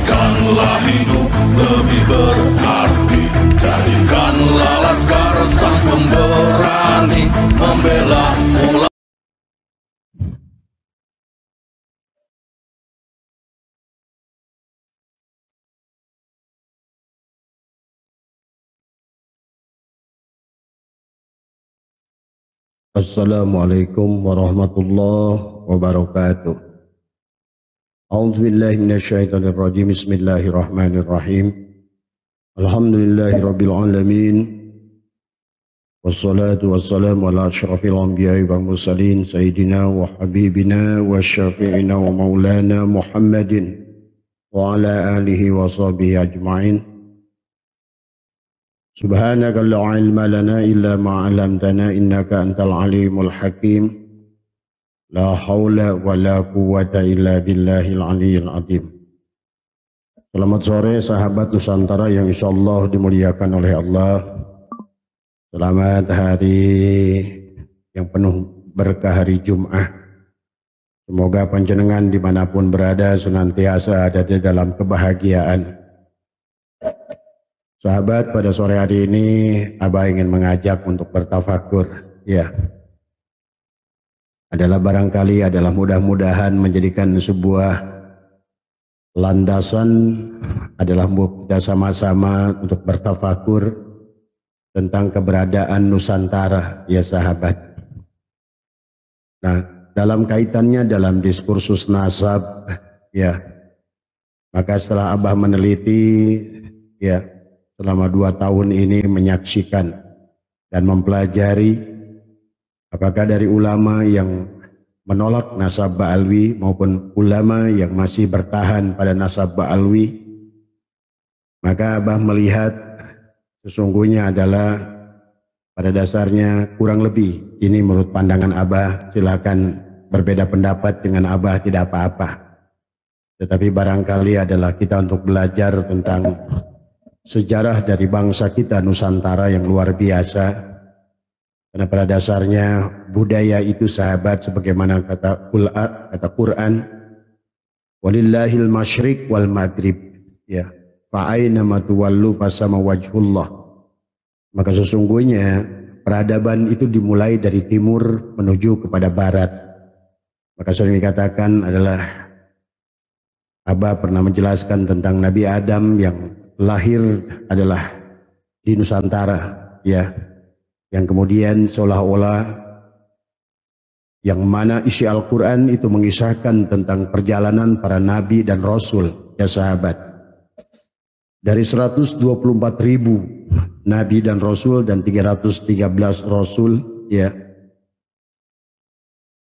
Jadikanlah hidup lebih berarti, jadikanlah laskar sang pemberani membela umat. Assalamualaikum warahmatullahi wabarakatuh. A'udzubillahi minasyaitonirrajim. Bismillahirrahmanirrahim. Alhamdulillahirabbil alamin. Wassalatu wassalamu ala asyrafil anbiya'i wal mursalin sayyidina wa habibina wa syafi'ina wa maulana Muhammadin wa ala alihi wa sahbihi ajma'in. Subhanaka la ilma lana illa ma 'allamtana innaka antal alimul hakim. La haula wa la quwwata illa billahil aliyyil azim. Selamat sore sahabat Nusantara yang insyaallah dimuliakan oleh Allah. Selamat hari yang penuh berkah, hari Jum'ah. Semoga panjenengan dimanapun berada senantiasa ada di dalam kebahagiaan. Sahabat, pada sore hari ini Abah ingin mengajak untuk bertafakur, ya. Adalah mudah-mudahan menjadikan sebuah landasan, adalah kita sama-sama untuk bertafakur tentang keberadaan Nusantara, ya sahabat. Nah, dalam kaitannya dalam diskursus nasab, ya, maka setelah Abah meneliti, ya, selama 2 tahun ini menyaksikan dan mempelajari apakah dari ulama yang menolak nasab Ba'alwi maupun ulama yang masih bertahan pada nasab Ba'alwi, maka Abah melihat sesungguhnya adalah pada dasarnya kurang lebih, ini menurut pandangan Abah, silakan berbeda pendapat dengan Abah, tidak apa-apa. Tetapi barangkali adalah kita untuk belajar tentang sejarah dari bangsa kita Nusantara yang luar biasa. Karena pada dasarnya budaya itu sahabat, sebagaimana kata Quran, walillahil masyriq wal maghrib, ya, fa'aina ma tuwallu fasama wajhullah. Maka sesungguhnya peradaban itu dimulai dari timur menuju kepada barat. Maka sering dikatakan adalah, Abah pernah menjelaskan tentang Nabi Adam yang lahir adalah di Nusantara, ya, yang kemudian seolah-olah yang mana isi Al-Quran itu mengisahkan tentang perjalanan para nabi dan rasul, ya sahabat. Dari 124.000 nabi dan rasul dan 313 rasul, ya,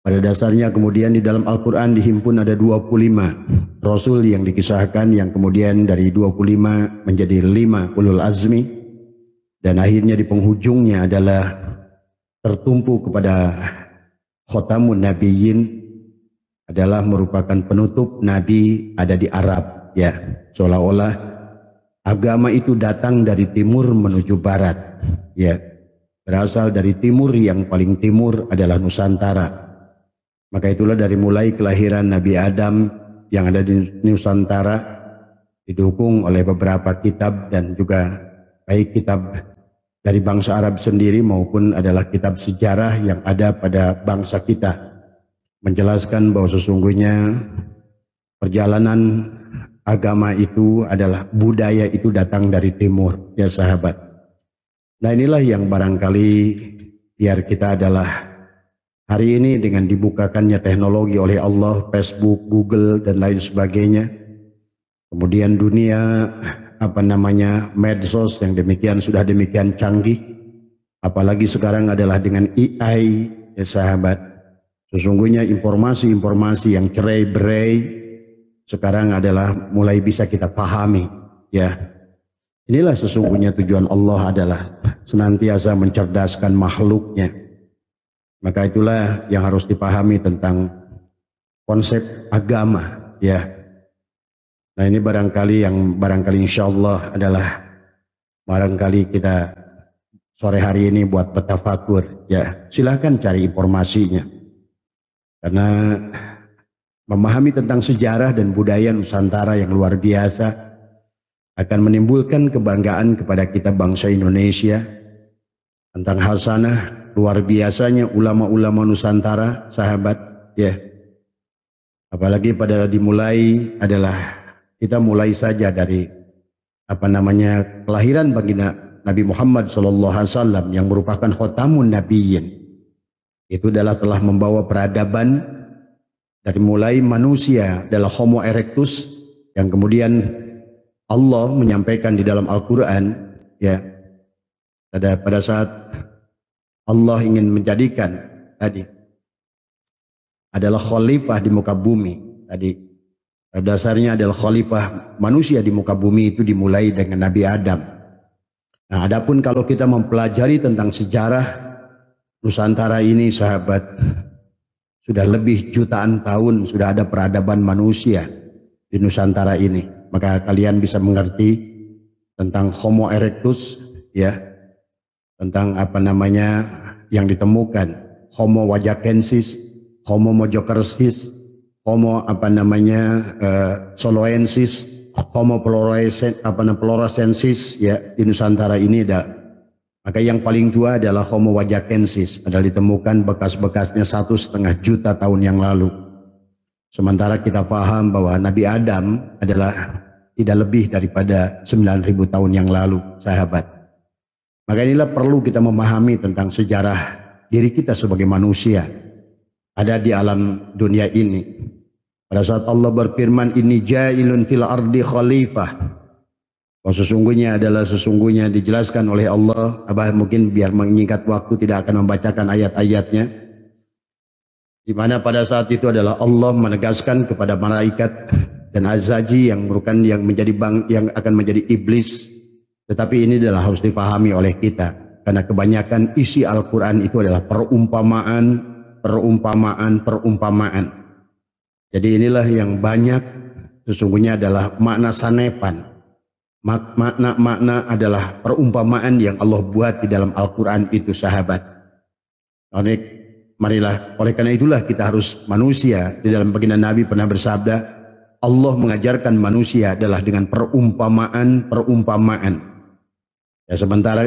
pada dasarnya kemudian di dalam Al-Quran dihimpun ada 25 rasul yang dikisahkan, yang kemudian dari 25 menjadi 5 ulul azmi, dan akhirnya di penghujungnya adalah tertumpu kepada khotamun nabiyyin, adalah merupakan penutup nabi ada di Arab, ya, seolah-olah agama itu datang dari timur menuju barat, ya, berasal dari timur, yang paling timur adalah Nusantara. Maka itulah dari mulai kelahiran Nabi Adam yang ada di Nusantara, didukung oleh beberapa kitab dan juga baik kitab dari bangsa Arab sendiri maupun adalah kitab sejarah yang ada pada bangsa kita, menjelaskan bahwa sesungguhnya perjalanan agama itu adalah budaya itu datang dari timur, ya sahabat. Nah, inilah yang barangkali biar kita adalah hari ini dengan dibukakannya teknologi oleh Allah, Facebook, Google dan lain sebagainya, kemudian dunia medsos yang sudah demikian canggih, apalagi sekarang adalah dengan AI, ya sahabat. Sesungguhnya informasi-informasi yang cerai-berai sekarang adalah mulai bisa kita pahami, ya. Inilah sesungguhnya tujuan Allah adalah senantiasa mencerdaskan makhluknya. Maka itulah yang harus dipahami tentang konsep agama, ya. Nah, ini barangkali insya Allah adalah barangkali kita sore hari ini buat bertafakur, ya. Silahkan cari informasinya, karena memahami tentang sejarah dan budaya Nusantara yang luar biasa akan menimbulkan kebanggaan kepada kita bangsa Indonesia tentang hasanah luar biasanya ulama-ulama Nusantara, sahabat, ya. Apalagi pada dimulai adalah kita mulai saja dari kelahiran baginda Nabi Muhammad SAW yang merupakan khotamun nabiyyin. Itu adalah telah membawa peradaban dari mulai manusia adalah Homo erectus yang kemudian Allah menyampaikan di dalam Al-Quran, ya, pada saat Allah ingin menjadikan tadi adalah khalifah di muka bumi. Tadi pada dasarnya adalah khalifah manusia di muka bumi itu dimulai dengan Nabi Adam. Nah, adapun kalau kita mempelajari tentang sejarah Nusantara ini, sahabat, sudah lebih jutaan tahun sudah ada peradaban manusia di Nusantara ini. Maka kalian bisa mengerti tentang Homo erectus, ya, tentang yang ditemukan Homo wajakensis, Homo mojokersis, Homo soloensis, Homo floresiensis, ya, di Nusantara ini ada. Maka yang paling tua adalah Homo wajakensis, adalah ditemukan bekas-bekasnya 1,5 juta tahun yang lalu. Sementara kita paham bahwa Nabi Adam adalah tidak lebih daripada 9.000 tahun yang lalu, sahabat. Maka inilah perlu kita memahami tentang sejarah diri kita sebagai manusia ada di alam dunia ini. Pada saat Allah berfirman, inni ja'ilun fil ardi khalifah, bahwa sesungguhnya dijelaskan oleh Allah. Abah mungkin biar menyingkat waktu tidak akan membacakan ayat-ayatnya, di mana pada saat itu adalah Allah menegaskan kepada malaikat dan azaji yang akan menjadi iblis. Tetapi ini adalah harus dipahami oleh kita, karena kebanyakan isi Al-Quran itu adalah perumpamaan. Jadi inilah yang banyak sesungguhnya adalah makna sanepan. Makna adalah perumpamaan yang Allah buat di dalam Al-Quran itu, sahabat. Oleh karena itulah kita harus manusia. Di dalam baginda Nabi pernah bersabda, Allah mengajarkan manusia adalah dengan perumpamaan. Ya, sementara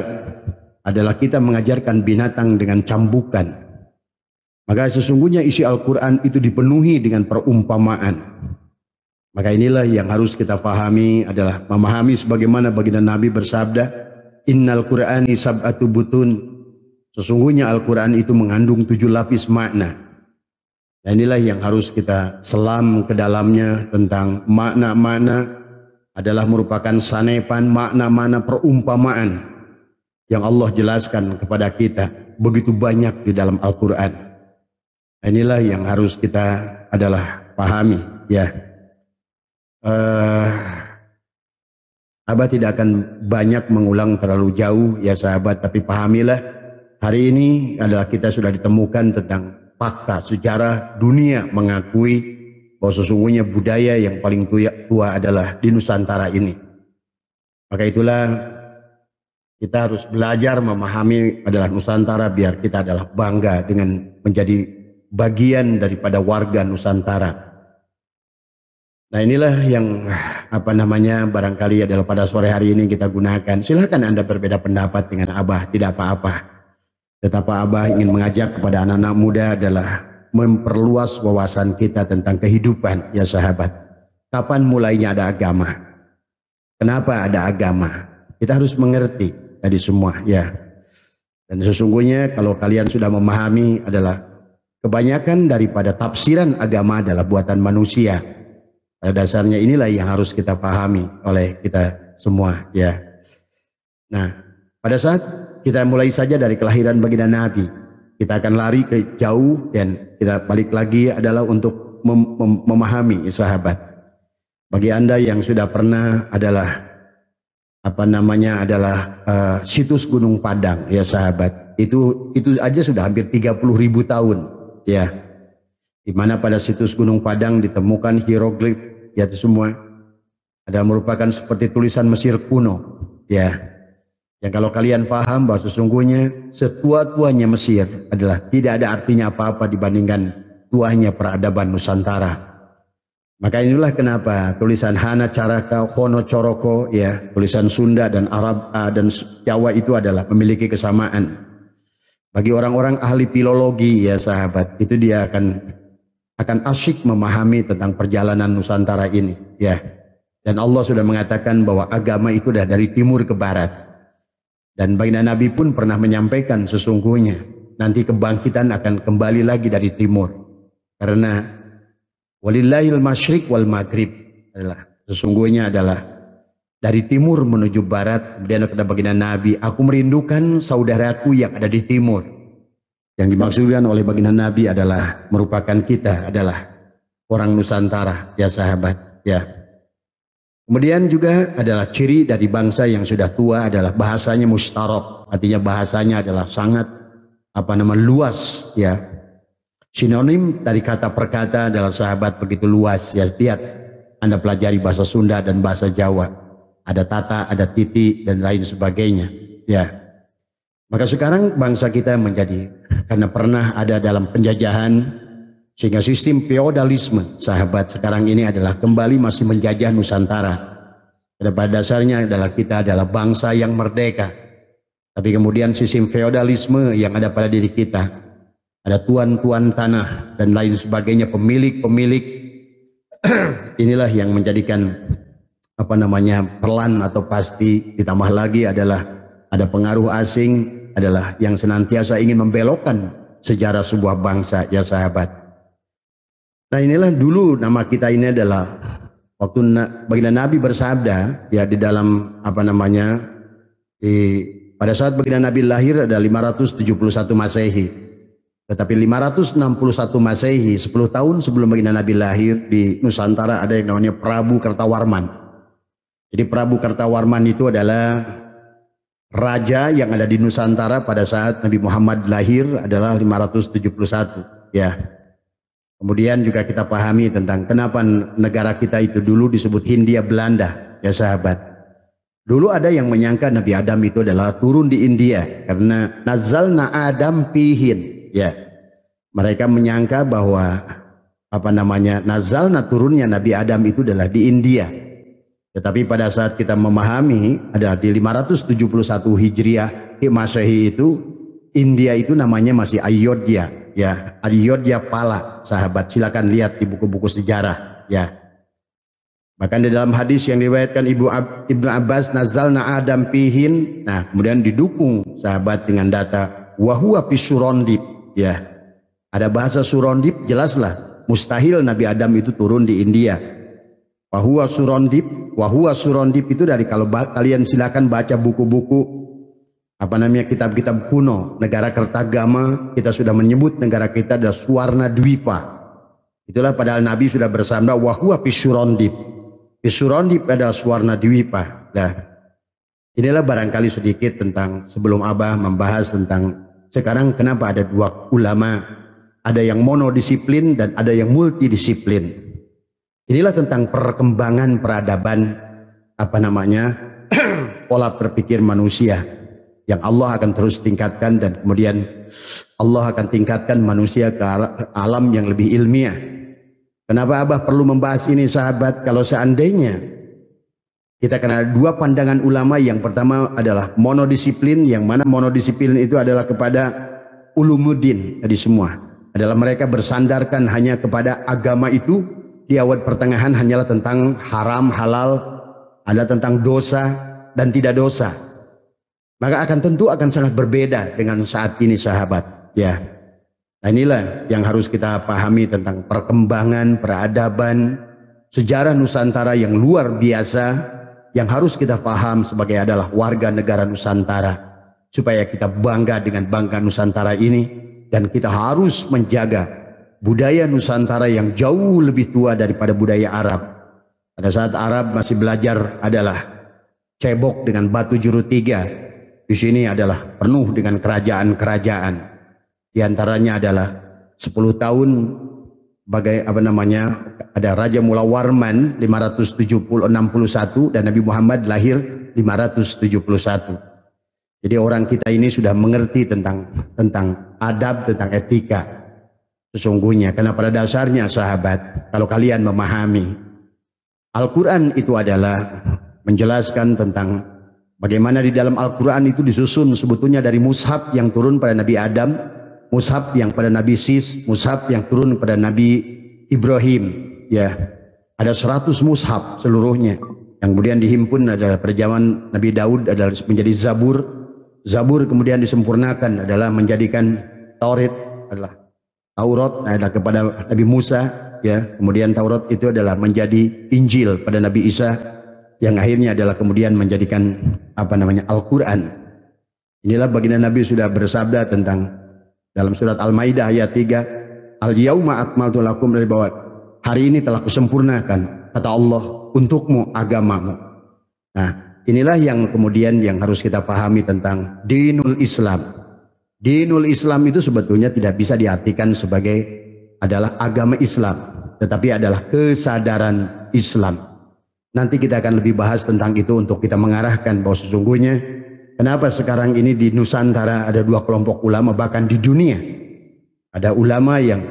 adalah kita mengajarkan binatang dengan cambukan. Maka sesungguhnya isi Al-Quran itu dipenuhi dengan perumpamaan. Maka inilah yang harus kita pahami, adalah memahami sebagaimana baginda Nabi bersabda, innal Qur'ani sab'atu butun. Sesungguhnya Al-Quran itu mengandung 7 lapis makna. Dan inilah yang harus kita selam ke dalamnya tentang makna-makna adalah merupakan sanepan, makna-makna perumpamaan yang Allah jelaskan kepada kita begitu banyak di dalam Al-Quran. Inilah yang harus kita adalah pahami, ya. Abah tidak akan banyak mengulang terlalu jauh, ya sahabat, tapi pahamilah hari ini adalah kita sudah ditemukan tentang fakta sejarah dunia mengakui bahwa sesungguhnya budaya yang paling tua adalah di Nusantara ini. Maka itulah kita harus belajar memahami adalah Nusantara biar kita adalah bangga dengan menjadi bagian daripada warga Nusantara. Nah, inilah yang barangkali adalah pada sore hari ini kita gunakan. Silakan Anda berbeda pendapat dengan Abah, tidak apa-apa. Tetapi Abah ingin mengajak kepada anak-anak muda adalah memperluas wawasan kita tentang kehidupan, ya sahabat. Kapan mulainya ada agama? Kenapa ada agama? Kita harus mengerti tadi semua, ya. Dan sesungguhnya kalau kalian sudah memahami adalah kebanyakan daripada tafsiran agama adalah buatan manusia. Pada dasarnya inilah yang harus kita pahami oleh kita semua, ya. Nah, pada saat kita mulai saja dari kelahiran baginda Nabi, kita akan lari ke jauh dan kita balik lagi adalah untuk memahami, sahabat. Bagi Anda yang sudah pernah adalah situs Gunung Padang, ya sahabat, itu aja sudah hampir 30.000 tahun, ya. Di mana pada situs Gunung Padang ditemukan hieroglif, ya, itu semua adalah merupakan seperti tulisan Mesir kuno, ya. Yang kalau kalian paham bahwa sesungguhnya setua-tuanya Mesir adalah tidak ada artinya apa-apa dibandingkan tuanya peradaban Nusantara. Maka inilah kenapa tulisan Hana Caraka, Hono Coroko, ya, tulisan Sunda dan Arab dan Jawa itu adalah memiliki kesamaan. Bagi orang-orang ahli filologi, ya sahabat, itu dia akan asyik memahami tentang perjalanan Nusantara ini, ya. Dan Allah sudah mengatakan bahwa agama itu sudah dari timur ke barat. Dan baginda Nabi pun pernah menyampaikan sesungguhnya nanti kebangkitan akan kembali lagi dari timur. Karena walillahil masyriq wal maghrib adalah sesungguhnya adalah dari timur menuju barat. Kemudian kata baginda Nabi, aku merindukan saudaraku yang ada di timur. Yang dimaksudkan oleh baginda Nabi adalah merupakan kita adalah orang Nusantara, ya sahabat, ya. Kemudian juga adalah ciri dari bangsa yang sudah tua adalah bahasanya mustarok, artinya bahasanya adalah sangat luas, ya. Sinonim dari kata per kata adalah sahabat begitu luas, ya. Lihat, Anda pelajari bahasa Sunda dan bahasa Jawa. Ada tata, ada titi, dan lain sebagainya, ya. Maka sekarang bangsa kita menjadi, karena pernah ada dalam penjajahan, sehingga sistem feodalisme, sahabat, sekarang ini adalah kembali masih menjajah Nusantara. Pada dasarnya adalah kita adalah bangsa yang merdeka. Tapi kemudian sistem feodalisme yang ada pada diri kita, ada tuan-tuan tanah dan lain sebagainya, pemilik-pemilik, inilah yang menjadikan perlan atau pasti, ditambah lagi adalah ada pengaruh asing adalah yang senantiasa ingin membelokkan sejarah sebuah bangsa, ya sahabat. Nah inilah dulu nama kita ini adalah waktu baginda Nabi bersabda, ya, di dalam pada saat baginda Nabi lahir ada 571 Masehi. Tetapi 561 Masehi, 10 tahun sebelum baginda Nabi lahir, di Nusantara ada yang namanya Prabu Kertawarman. Jadi Prabu Kertawarman itu adalah raja yang ada di Nusantara pada saat Nabi Muhammad lahir adalah 571, ya. Kemudian juga kita pahami tentang kenapa negara kita itu dulu disebut Hindia Belanda, ya sahabat. Dulu ada yang menyangka Nabi Adam itu adalah turun di India karena nazalna Adam pihin, ya. Mereka menyangka bahwa nazalna turunnya Nabi Adam itu adalah di India. Tetapi pada saat kita memahami ada di 571 Hijriah Masehi itu, India itu namanya masih Ayodhya, ya, Ayodhya Pala, sahabat. Silakan lihat di buku-buku sejarah, ya. Bahkan di dalam hadis yang diriwayatkan Ibnu Abbas, nazalna Adam pihin. Nah, kemudian didukung sahabat dengan data wahuwa pisurondip, ya. Ada bahasa Surondip, jelaslah mustahil Nabi Adam itu turun di India. Wahuwa surondip itu dari, kalau kalian silakan baca buku-buku kitab-kitab kuno negara Kertagama, kita sudah menyebut negara kita adalah Suwarna Dwipa. Itulah padahal Nabi sudah bersabda wahuwa pisurondip. Pisurondip adalah Suwarna Dwipa. Nah, inilah barangkali sedikit tentang sebelum Abah membahas tentang sekarang kenapa ada dua ulama, ada yang monodisiplin dan ada yang multidisiplin. Inilah tentang perkembangan peradaban pola berpikir manusia yang Allah akan terus tingkatkan, dan kemudian Allah akan tingkatkan manusia ke alam yang lebih ilmiah. Kenapa Abah perlu membahas ini sahabat? Kalau seandainya kita kenal dua pandangan ulama, yang pertama adalah monodisiplin, yang mana monodisiplin itu adalah kepada ulumuddin, jadi semua adalah mereka bersandarkan hanya kepada agama itu. Di awal pertengahan hanyalah tentang haram, halal, ada tentang dosa dan tidak dosa. Maka tentu akan sangat berbeda dengan saat ini sahabat, ya. Nah inilah yang harus kita pahami tentang perkembangan peradaban sejarah Nusantara yang luar biasa, yang harus kita paham sebagai adalah warga negara Nusantara, supaya kita bangga dengan bangga Nusantara ini, dan kita harus menjaga budaya Nusantara yang jauh lebih tua daripada budaya Arab. Pada saat Arab masih belajar adalah cebok dengan batu juru tiga, di sini adalah penuh dengan kerajaan-kerajaan. Di antaranya adalah 10 tahun ada Raja Mula Warman 561 dan Nabi Muhammad lahir 571. Jadi orang kita ini sudah mengerti tentang adab, tentang etika. Sesungguhnya, karena pada dasarnya sahabat, kalau kalian memahami Al-Quran itu adalah menjelaskan tentang bagaimana di dalam Al-Quran itu disusun sebetulnya dari mushaf yang turun pada Nabi Adam, mushaf yang pada Nabi Sis, mushaf yang turun pada Nabi Ibrahim. Ya, ada 100 mushaf seluruhnya. Yang kemudian dihimpun adalah pada zaman Nabi Daud adalah menjadi Zabur. Zabur kemudian disempurnakan adalah menjadikan Taurat adalah kepada Nabi Musa. Ya, kemudian Taurat itu adalah menjadi Injil pada Nabi Isa, yang akhirnya adalah kemudian menjadikan Al-Quran. Inilah baginda Nabi sudah bersabda tentang dalam surat Al-Maidah ayat 3, Al-Yauma akmaltu lakum, dari bawah hari ini telah kusempurnakan, kata Allah, untukmu agamamu. Nah, inilah yang kemudian yang harus kita pahami tentang dinul Islam. Dinul Islam itu sebetulnya tidak bisa diartikan sebagai adalah agama Islam, tetapi adalah kesadaran Islam. Nanti kita akan lebih bahas tentang itu untuk kita mengarahkan bahwa sesungguhnya kenapa sekarang ini di Nusantara ada 2 kelompok ulama, bahkan di dunia ada ulama yang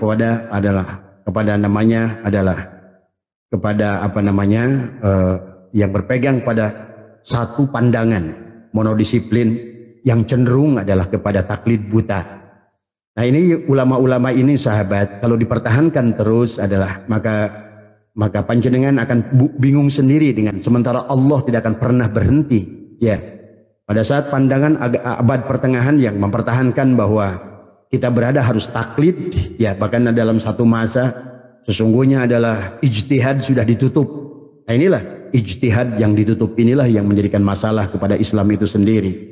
yang berpegang pada satu pandangan monodisiplin yang cenderung adalah kepada taklid buta. Nah, ini ulama-ulama ini sahabat, kalau dipertahankan terus adalah maka panjenengan akan bingung sendiri dengan sementara Allah tidak akan pernah berhenti. Ya, pada saat pandangan abad pertengahan yang mempertahankan bahwa kita berada harus taklid, ya bahkan dalam satu masa sesungguhnya adalah ijtihad sudah ditutup. Nah, inilah ijtihad yang ditutup inilah yang menjadikan masalah kepada Islam itu sendiri.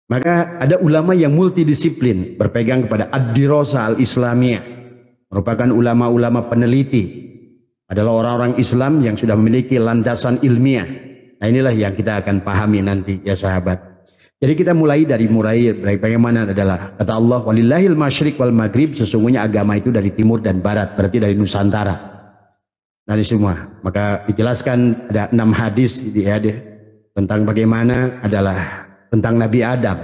Maka ada ulama yang multidisiplin berpegang kepada ad-dirasah al-islamiyah, merupakan ulama-ulama peneliti, adalah orang-orang Islam yang sudah memiliki landasan ilmiah. Nah, inilah yang kita akan pahami nanti ya sahabat. Jadi kita mulai bagaimana adalah kata Allah, walillahil masyriq wal maghrib, sesungguhnya agama itu dari timur dan barat, berarti dari Nusantara. Dari semua. Maka dijelaskan ada 6 hadis tentang bagaimana adalah tentang Nabi Adam,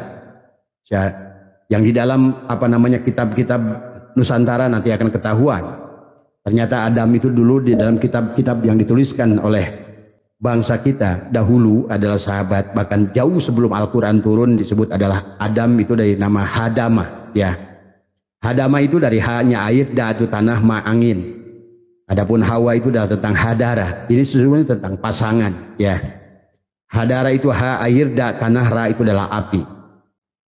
ya, yang di dalam kitab-kitab Nusantara nanti akan ketahuan. Ternyata Adam itu dulu di dalam kitab-kitab yang dituliskan oleh bangsa kita dahulu adalah sahabat, bahkan jauh sebelum Al-Quran turun disebut adalah Adam itu dari nama Hadamah. Ya, Hadamah itu dari hanya air, da itu tanah, ma angin. Adapun Hawa itu adalah tentang hadara. Ini sesungguhnya tentang pasangan. Ya. Hadara itu ha air, da tanah, ra itu adalah api.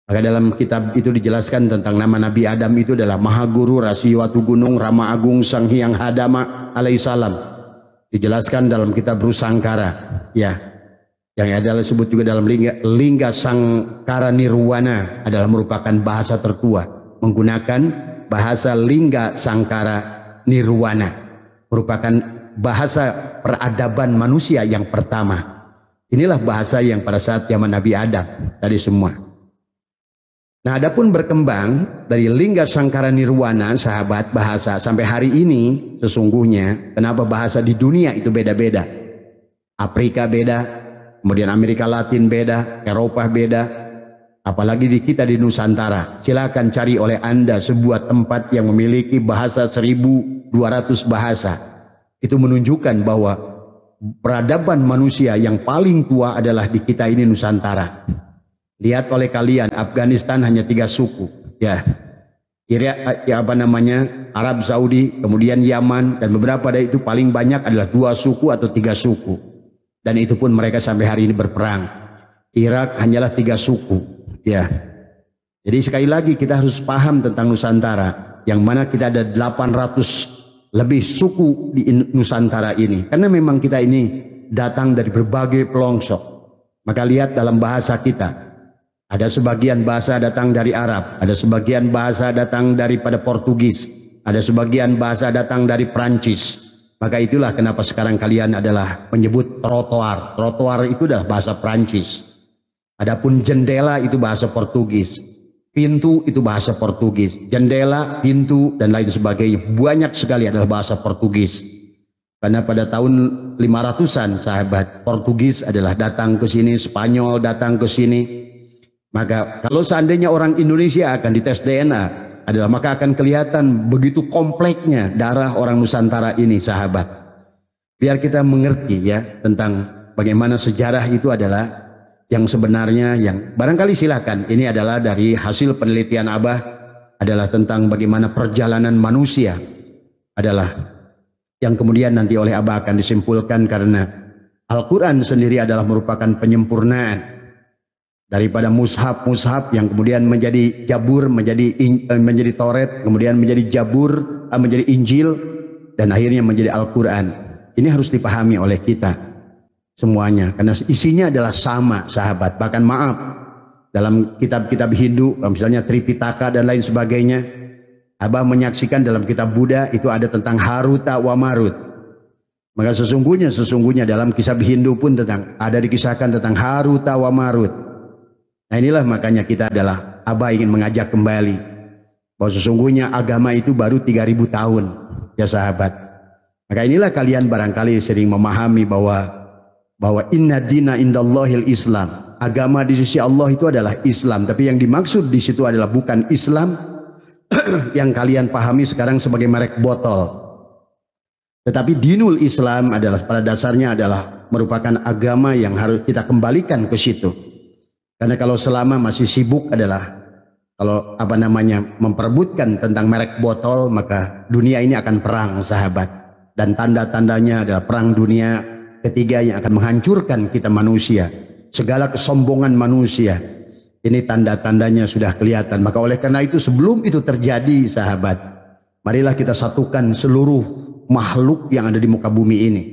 Maka dalam kitab itu dijelaskan tentang nama Nabi Adam itu adalah Maha Guru, Rasiwatu Gunung, Rama Agung, Sang Hyang Hadama alaihissalam. Dijelaskan dalam kitab Rusangkara, ya. Yang adalah disebut juga dalam Lingga Sangkara Nirwana adalah merupakan bahasa tertua, menggunakan bahasa Lingga Sangkara Nirwana, merupakan bahasa peradaban manusia yang pertama. Inilah bahasa yang pada saat zaman Nabi Adam tadi semua. Nah, adapun berkembang dari Lingga Sangkara Nirwana sahabat bahasa sampai hari ini sesungguhnya kenapa bahasa di dunia itu beda-beda. Afrika beda, kemudian Amerika Latin beda, Eropa beda, apalagi di kita di Nusantara. Silakan cari oleh Anda sebuah tempat yang memiliki bahasa 1200 bahasa. Itu menunjukkan bahwa peradaban manusia yang paling tua adalah di kita ini Nusantara. Lihat oleh kalian, Afghanistan hanya 3 suku, ya. Arab Saudi, kemudian Yaman, dan beberapa dari itu paling banyak adalah 2 suku atau 3 suku. Dan itu pun mereka sampai hari ini berperang. Irak hanyalah 3 suku, ya. Jadi sekali lagi kita harus paham tentang Nusantara, yang mana kita ada 800 lebih suku di Nusantara ini, karena memang kita ini datang dari berbagai pelosok. Maka lihat dalam bahasa kita, ada sebagian bahasa datang dari Arab, ada sebagian bahasa datang daripada Portugis, ada sebagian bahasa datang dari Prancis. Maka itulah kenapa sekarang kalian adalah menyebut trotoar. Trotoar itu adalah bahasa Prancis. Adapun jendela itu bahasa Portugis. Pintu itu bahasa Portugis, jendela, pintu, dan lain sebagainya. Banyak sekali adalah bahasa Portugis. Karena pada tahun 500-an sahabat, Portugis adalah datang ke sini, Spanyol datang ke sini. Maka kalau seandainya orang Indonesia akan dites DNA, adalah maka akan kelihatan begitu kompleksnya darah orang Nusantara ini, sahabat. Biar kita mengerti ya tentang bagaimana sejarah itu adalah yang sebenarnya, yang barangkali silakan ini adalah dari hasil penelitian Abah, adalah tentang bagaimana perjalanan manusia adalah yang kemudian nanti oleh Abah akan disimpulkan, karena Al-Quran sendiri adalah merupakan penyempurnaan daripada mushaf yang kemudian menjadi Jabur, menjadi Taurat, kemudian menjadi Jabur, menjadi Injil, dan akhirnya menjadi Al-Quran. Ini harus dipahami oleh kita semuanya, karena isinya adalah sama, sahabat. Bahkan maaf, dalam kitab-kitab Hindu, misalnya Tripitaka dan lain sebagainya, Abah menyaksikan dalam kitab Buddha itu ada tentang Haruta wa Marut. Maka sesungguhnya dalam kisah Hindu pun ada dikisahkan tentang Haruta wa Marut. Nah inilah makanya kita adalah, Abah ingin mengajak kembali bahwa sesungguhnya agama itu baru 3000 tahun ya sahabat. Maka inilah kalian barangkali sering memahami bahwa inna dina indallahil Islam. Agama di sisi Allah itu adalah Islam, tapi yang dimaksud di situ adalah bukan Islam yang kalian pahami sekarang sebagai merek botol. Tetapi dinul Islam adalah pada dasarnya adalah merupakan agama yang harus kita kembalikan ke situ. Karena kalau selama masih sibuk adalah kalau memperebutkan tentang merek botol, maka dunia ini akan perang, sahabat. Dan tanda-tandanya adalah perang dunia ketiga yang akan menghancurkan kita manusia. Segala kesombongan manusia. Ini tanda-tandanya sudah kelihatan. Maka oleh karena itu sebelum itu terjadi, sahabat, marilah kita satukan seluruh makhluk yang ada di muka bumi ini.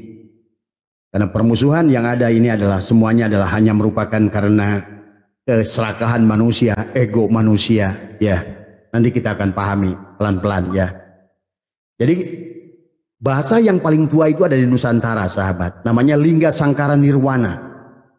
Karena permusuhan yang ada ini adalah semuanya adalah hanya merupakan karena keserakahan manusia, ego manusia. Ya, nanti kita akan pahami pelan-pelan ya. Jadi bahasa yang paling tua itu ada di Nusantara, sahabat. Namanya Lingga Sangkara Nirwana.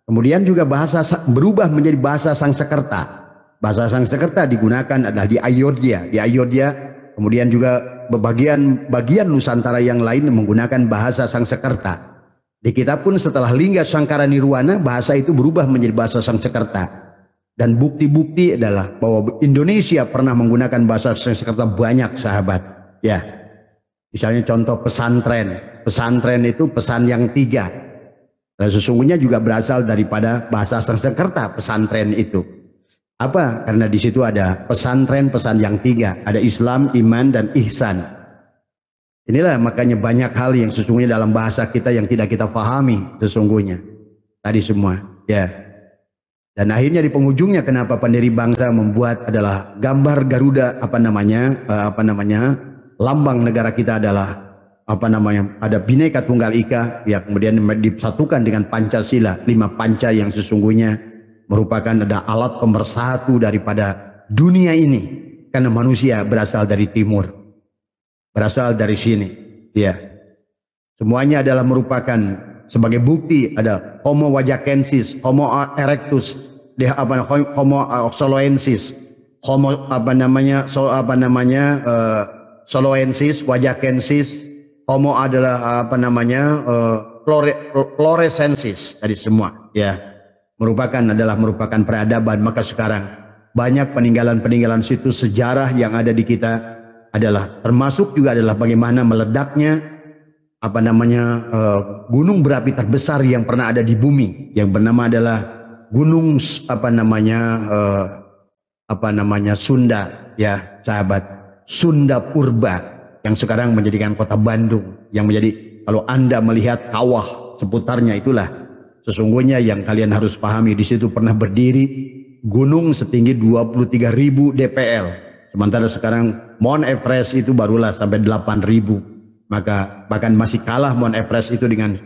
Kemudian juga bahasa berubah menjadi bahasa Sangsekerta. Bahasa Sangsekerta digunakan adalah di Ayodhya. Di Ayodhya kemudian juga bagian Nusantara yang lain menggunakan bahasa Sangsekerta. Di kita pun setelah Lingga Sangkara Nirwana, bahasa itu berubah menjadi bahasa Sangsekerta. Dan bukti-bukti adalah bahwa Indonesia pernah menggunakan bahasa Sangsekerta banyak, sahabat. Ya, misalnya contoh pesantren. Pesantren itu pesan yang 3. Dan sesungguhnya juga berasal daripada bahasa Sangsekerta pesantren itu. Apa? Karena di situ ada pesantren, pesan yang 3. Ada Islam, iman, dan ihsan. Inilah makanya banyak hal yang sesungguhnya dalam bahasa kita yang tidak kita pahami sesungguhnya. Tadi semua. Ya. Dan akhirnya di penghujungnya kenapa pendiri bangsa membuat adalah gambar Garuda, lambang negara kita adalah ada Bhinneka Tunggal Ika, ya, kemudian disatukan dengan Pancasila, 5 panca yang sesungguhnya merupakan ada alat pemersatu daripada dunia ini, karena manusia berasal dari timur, berasal dari sini, ya. Semuanya adalah merupakan sebagai bukti ada Homo wajakensis, Homo erectus, Homo soloensis, Homo soloensis, wajakensis. Homo adalah floresensis tadi semua, ya, merupakan peradaban. Maka sekarang banyak peninggalan situs sejarah yang ada di kita adalah termasuk juga adalah bagaimana meledaknya gunung berapi terbesar yang pernah ada di bumi, yang bernama adalah gunung Sunda, ya sahabat, Sunda Purba, yang sekarang menjadikan kota Bandung, yang menjadi, kalau Anda melihat kawah seputarnya, itulah sesungguhnya yang kalian harus pahami. Di situ pernah berdiri gunung setinggi 23.000 dpl, sementara sekarang Mount Everest itu barulah sampai 8.000. Maka bahkan masih kalah Mount Everest itu dengan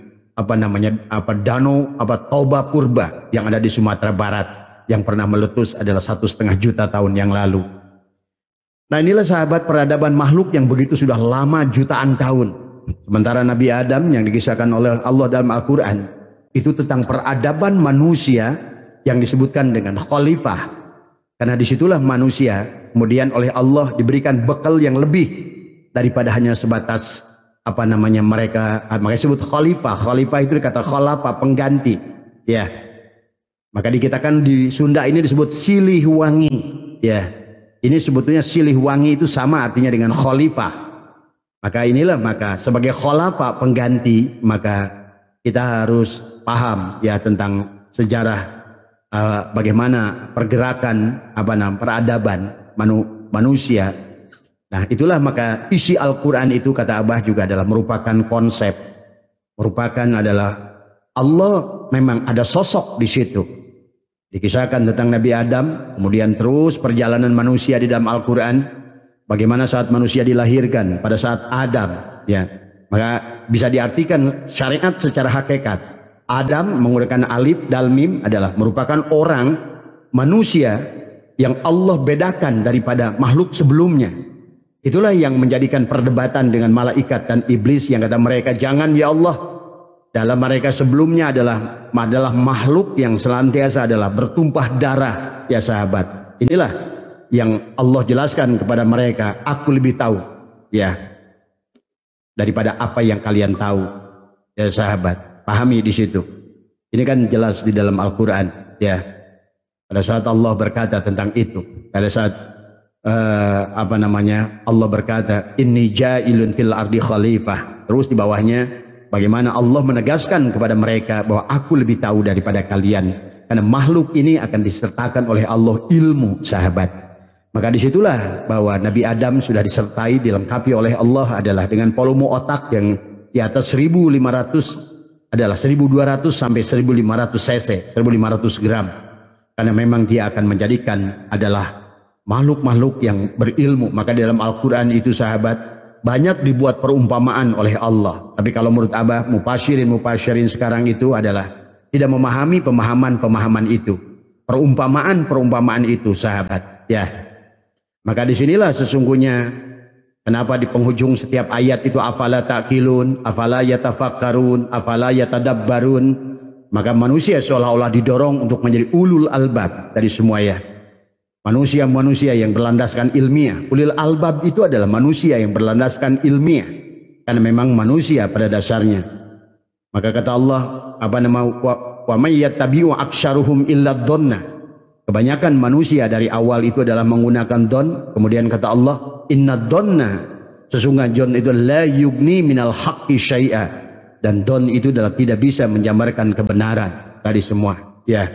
danau Toba Purba yang ada di Sumatera Barat, yang pernah meletus adalah 1,5 juta tahun yang lalu. Nah inilah sahabat peradaban makhluk yang begitu sudah lama, jutaan tahun. Sementara Nabi Adam yang dikisahkan oleh Allah dalam Al-Quran itu tentang peradaban manusia yang disebutkan dengan khalifah. Karena disitulah manusia kemudian oleh Allah diberikan bekal yang lebih daripada hanya sebatas mereka disebut khalifah. Khalifah itu dikata khalafa, pengganti, ya. Maka dikatakan di Sunda ini disebut Siliwangi, ya. Ini sebetulnya silih wangi itu sama artinya dengan khalifah. Maka sebagai khalifah pengganti, maka kita harus paham ya tentang sejarah bagaimana pergerakan peradaban manusia. Nah, itulah maka isi Al-Qur'an itu kata Abah juga adalah merupakan konsep, adalah Allah memang ada sosok di situ. Dikisahkan tentang Nabi Adam, kemudian terus perjalanan manusia di dalam Al-Quran, bagaimana saat manusia dilahirkan, pada saat Adam, ya, maka bisa diartikan syariat secara hakikat. Adam menggunakan alif dal mim adalah merupakan orang manusia yang Allah bedakan daripada makhluk sebelumnya. Itulah yang menjadikan perdebatan dengan malaikat dan iblis yang kata mereka, jangan ya Allah. Dalam mereka sebelumnya adalah makhluk yang senantiasa adalah bertumpah darah, ya sahabat. Inilah yang Allah jelaskan kepada mereka, aku lebih tahu ya daripada apa yang kalian tahu, ya sahabat. Pahami di situ. Ini kan jelas di dalam Al-Qur'an, ya. Pada saat Allah berkata tentang itu, pada saat Allah berkata, inni ja'ilun fil ardi khalifah. Terus di bawahnya bagaimana Allah menegaskan kepada mereka bahwa aku lebih tahu daripada kalian. Karena makhluk ini akan disertakan oleh Allah ilmu, sahabat. Maka disitulah bahwa Nabi Adam sudah disertai, dilengkapi oleh Allah adalah dengan volume otak yang di atas 1.500, adalah 1.200 sampai 1.500 cc, 1.500 gram. Karena memang dia akan menjadikan adalah makhluk-makhluk yang berilmu. Maka dalam Al-Quran itu sahabat, banyak dibuat perumpamaan oleh Allah. Tapi kalau menurut Abah, mufasyirin sekarang itu adalah tidak memahami pemahaman itu. Perumpamaan itu sahabat. Ya. Maka disinilah sesungguhnya kenapa di penghujung setiap ayat itu afala ta'qilun, afala yatafakkarun, afala yatadabbarun. Maka manusia seolah-olah didorong untuk menjadi ulul albab dari semua ya. Manusia-manusia yang berlandaskan ilmiah. Ulil albab itu adalah manusia yang berlandaskan ilmiah. Karena memang manusia pada dasarnya. Maka kata Allah, wa may yattabi'u aktsaruhum illa dhonna. Kebanyakan manusia dari awal itu adalah menggunakan don. Kemudian kata Allah, inna dhonna, sesungguhnya don itu la yugni minal haqqi syai'a. Dan don itu adalah tidak bisa menjamarkan kebenaran tadi semua. Ya.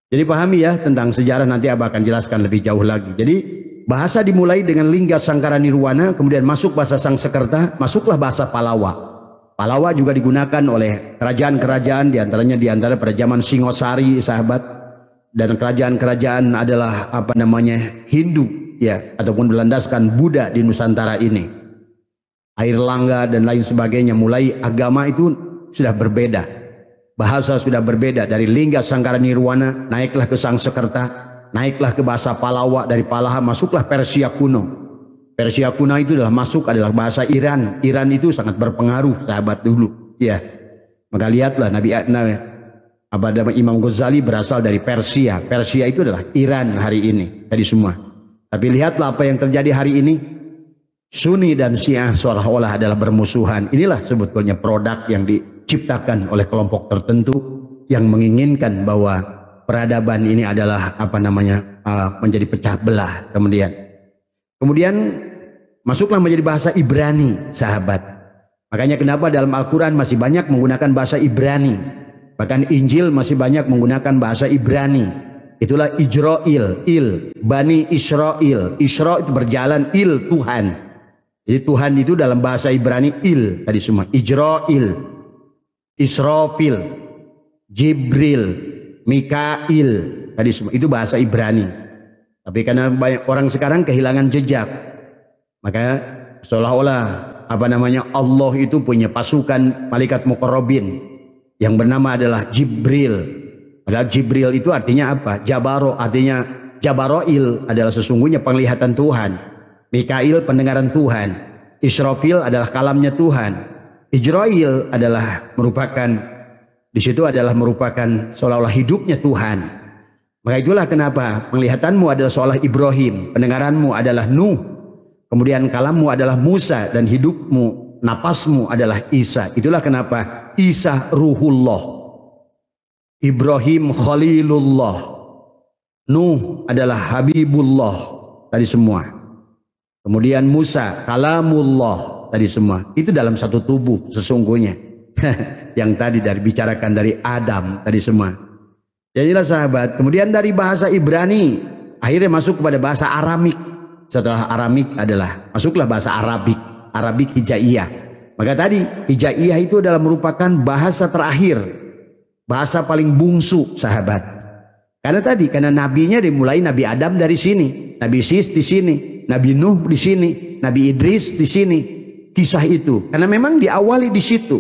Jadi pahami ya tentang sejarah, nanti Abah akan jelaskan lebih jauh lagi. Jadi bahasa dimulai dengan lingga sangkara nirwana, kemudian masuk bahasa Sangsekerta, masuklah bahasa Palawa. Palawa juga digunakan oleh kerajaan-kerajaan, diantara pada zaman Singosari, sahabat, dan kerajaan-kerajaan adalah Hindu, ya, ataupun berlandaskan Buddha di Nusantara ini. Air Langga dan lain sebagainya, mulai agama itu sudah berbeda. Bahasa sudah berbeda, dari lingga sangkara nirwana naiklah ke Sangsekerta, naiklah ke bahasa Palawa, dari Palaha masuklah Persia kuno. Persia kuno itu adalah adalah bahasa Iran. Iran itu sangat berpengaruh sahabat dulu, ya. Maka lihatlah Imam Ghazali berasal dari Persia. Persia itu adalah Iran hari ini tadi semua. Tapi lihatlah apa yang terjadi hari ini. Sunni dan Syiah seolah-olah adalah bermusuhan. Inilah sebetulnya produk yang diciptakan oleh kelompok tertentu yang menginginkan bahwa peradaban ini adalah menjadi pecah belah. Kemudian masuklah menjadi bahasa Ibrani, sahabat. Makanya kenapa dalam Al-Quran masih banyak menggunakan bahasa Ibrani, bahkan Injil masih banyak menggunakan bahasa Ibrani. Itulah Ijroil, Bani Israel. Isra itu berjalan, Tuhan. Jadi Tuhan itu dalam bahasa Ibrani tadi semua. Ijroil, Israfil, Jibril, Mikail, tadi semua itu bahasa Ibrani. Tapi karena banyak orang sekarang kehilangan jejak, maka seolah-olah Allah itu punya pasukan malaikat muqarrabin yang bernama adalah Jibril. Padahal Jibril itu artinya apa? Jabaro, artinya Jabaroil adalah sesungguhnya penglihatan Tuhan. Mikail pendengaran Tuhan. Israfil adalah kalamnya Tuhan. Ijroil adalah merupakan seolah-olah hidupnya Tuhan. Maka itulah kenapa penglihatanmu adalah seolah Ibrahim, pendengaranmu adalah Nuh, kemudian kalammu adalah Musa, dan hidupmu, napasmu adalah Isa. Itulah kenapa Isa Ruhullah, Ibrahim Khalilullah, Nuh adalah Habibullah, tadi semua. Kemudian Musa, kalamullah, tadi semua. Itu dalam satu tubuh sesungguhnya. Yang tadi bicarakan dari Adam, tadi semua. Jadilah sahabat. Kemudian dari bahasa Ibrani, akhirnya masuk kepada bahasa Aramik. Setelah Aramik adalah, masuklah bahasa Arabik. Arabik Hijaiyah. Maka tadi, Hijaiyah itu adalah merupakan bahasa terakhir. Bahasa paling bungsu, sahabat. Karena nabinya dimulai Nabi Adam dari sini. Nabi Sis di sini. Nabi Nuh di sini, Nabi Idris di sini, kisah itu. Karena memang diawali di situ.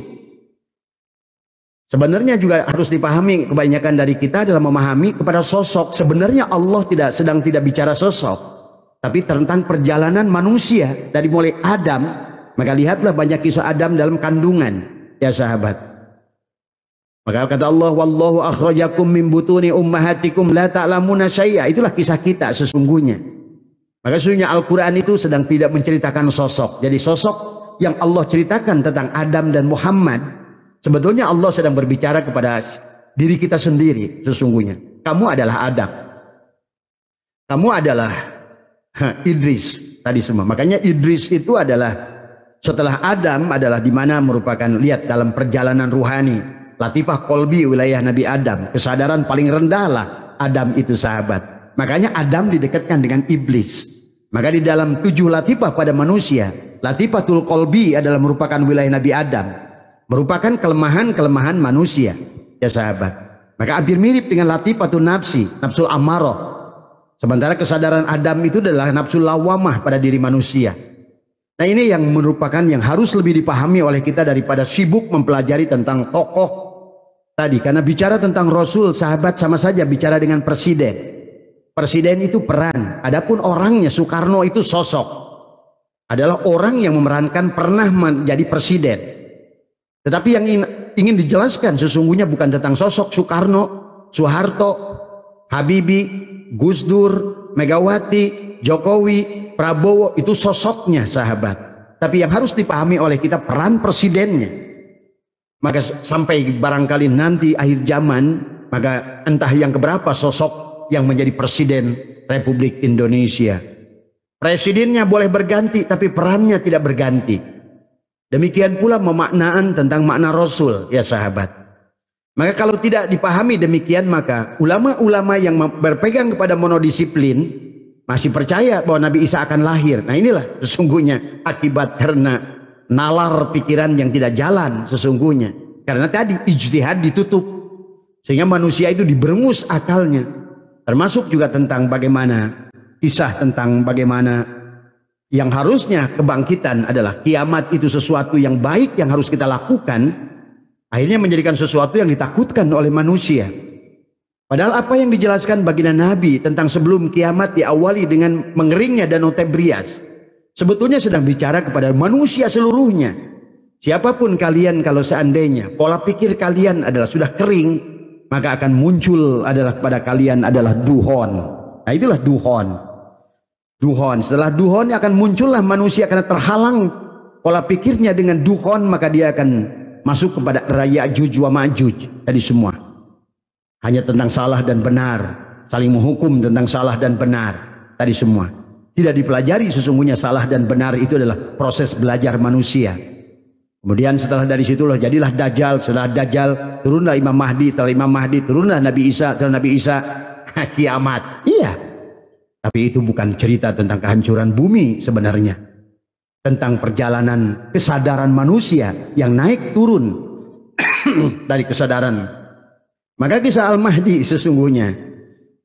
Sebenarnya juga harus dipahami, kebanyakan dari kita adalah memahami kepada sosok. Sebenarnya Allah sedang tidak bicara sosok, tapi tentang perjalanan manusia dari mulai Adam. Maka lihatlah banyak kisah Adam dalam kandungan, ya sahabat. Maka kata Allah, wallahu akhrajakum min butuni ummahatikum la ta'lamuna syai'a. Itulah kisah kita sesungguhnya. Maka sesungguhnya Al-Quran itu sedang tidak menceritakan sosok. Jadi sosok yang Allah ceritakan tentang Adam dan Muhammad, sebetulnya Allah sedang berbicara kepada diri kita sendiri sesungguhnya. Kamu adalah Adam. Kamu adalah Idris tadi semua. Makanya Idris itu adalah setelah Adam adalah di mana merupakan, lihat dalam perjalanan ruhani, latifah kolbi wilayah Nabi Adam. Kesadaran paling rendah lah Adam itu, sahabat. Makanya Adam didekatkan dengan iblis. Maka di dalam 7 latifah pada manusia, latifatul kolbi adalah merupakan wilayah Nabi Adam. Merupakan kelemahan-kelemahan manusia, ya sahabat. Maka hampir mirip dengan latifatul nafsi, nafsul amarah. Sementara kesadaran Adam itu adalah nafsul lawamah pada diri manusia. Nah ini yang merupakan yang harus lebih dipahami oleh kita daripada sibuk mempelajari tentang tokoh tadi. Karena bicara tentang Rasul, sahabat, sama saja bicara dengan presiden. Presiden itu peran, adapun orangnya Soekarno itu sosok. Adalah orang yang memerankan pernah menjadi presiden. Tetapi yang ingin dijelaskan sesungguhnya bukan tentang sosok Soekarno, Soeharto, Habibie, Gus Dur, Megawati, Jokowi, Prabowo, itu sosoknya, sahabat. Tapi yang harus dipahami oleh kita peran presidennya. Maka sampai barangkali nanti akhir zaman, maka entah yang keberapa sosok yang menjadi presiden Republik Indonesia. Presidennya boleh berganti, tapi perannya tidak berganti. Demikian pula memaknaan tentang makna Rasul, ya sahabat. Maka kalau tidak dipahami demikian, maka ulama-ulama yang berpegang kepada monodisiplin masih percaya bahwa Nabi Isa akan lahir. Nah inilah sesungguhnya akibat karena nalar pikiran yang tidak jalan sesungguhnya. Karena tadi ijtihad ditutup, sehingga manusia itu diberengus akalnya. Termasuk juga tentang bagaimana kisah tentang bagaimana yang harusnya kebangkitan adalah kiamat itu sesuatu yang baik yang harus kita lakukan, akhirnya menjadikan sesuatu yang ditakutkan oleh manusia. Padahal apa yang dijelaskan baginda Nabi tentang sebelum kiamat diawali dengan mengeringnya Danau Tebrias, sebetulnya sedang bicara kepada manusia seluruhnya. Siapapun kalian, kalau seandainya pola pikir kalian adalah sudah kering, maka akan muncul adalah pada kalian adalah duhon. Nah itulah duhon. Duhon. Setelah duhon akan muncullah manusia karena terhalang pola pikirnya dengan duhon, maka dia akan masuk kepada raya Ya'juj wa Ma'juj. Tadi semua. Hanya tentang salah dan benar. Saling menghukum tentang salah dan benar. Tadi semua. Tidak dipelajari sesungguhnya salah dan benar itu adalah proses belajar manusia. Kemudian setelah dari situlah jadilah Dajjal, setelah Dajjal turunlah Imam Mahdi, setelah Imam Mahdi turunlah Nabi Isa, setelah Nabi Isa kiamat. Iya. Tapi itu bukan cerita tentang kehancuran bumi sebenarnya. Tentang perjalanan kesadaran manusia yang naik turun dari kesadaran. Maka kisah Al-Mahdi sesungguhnya,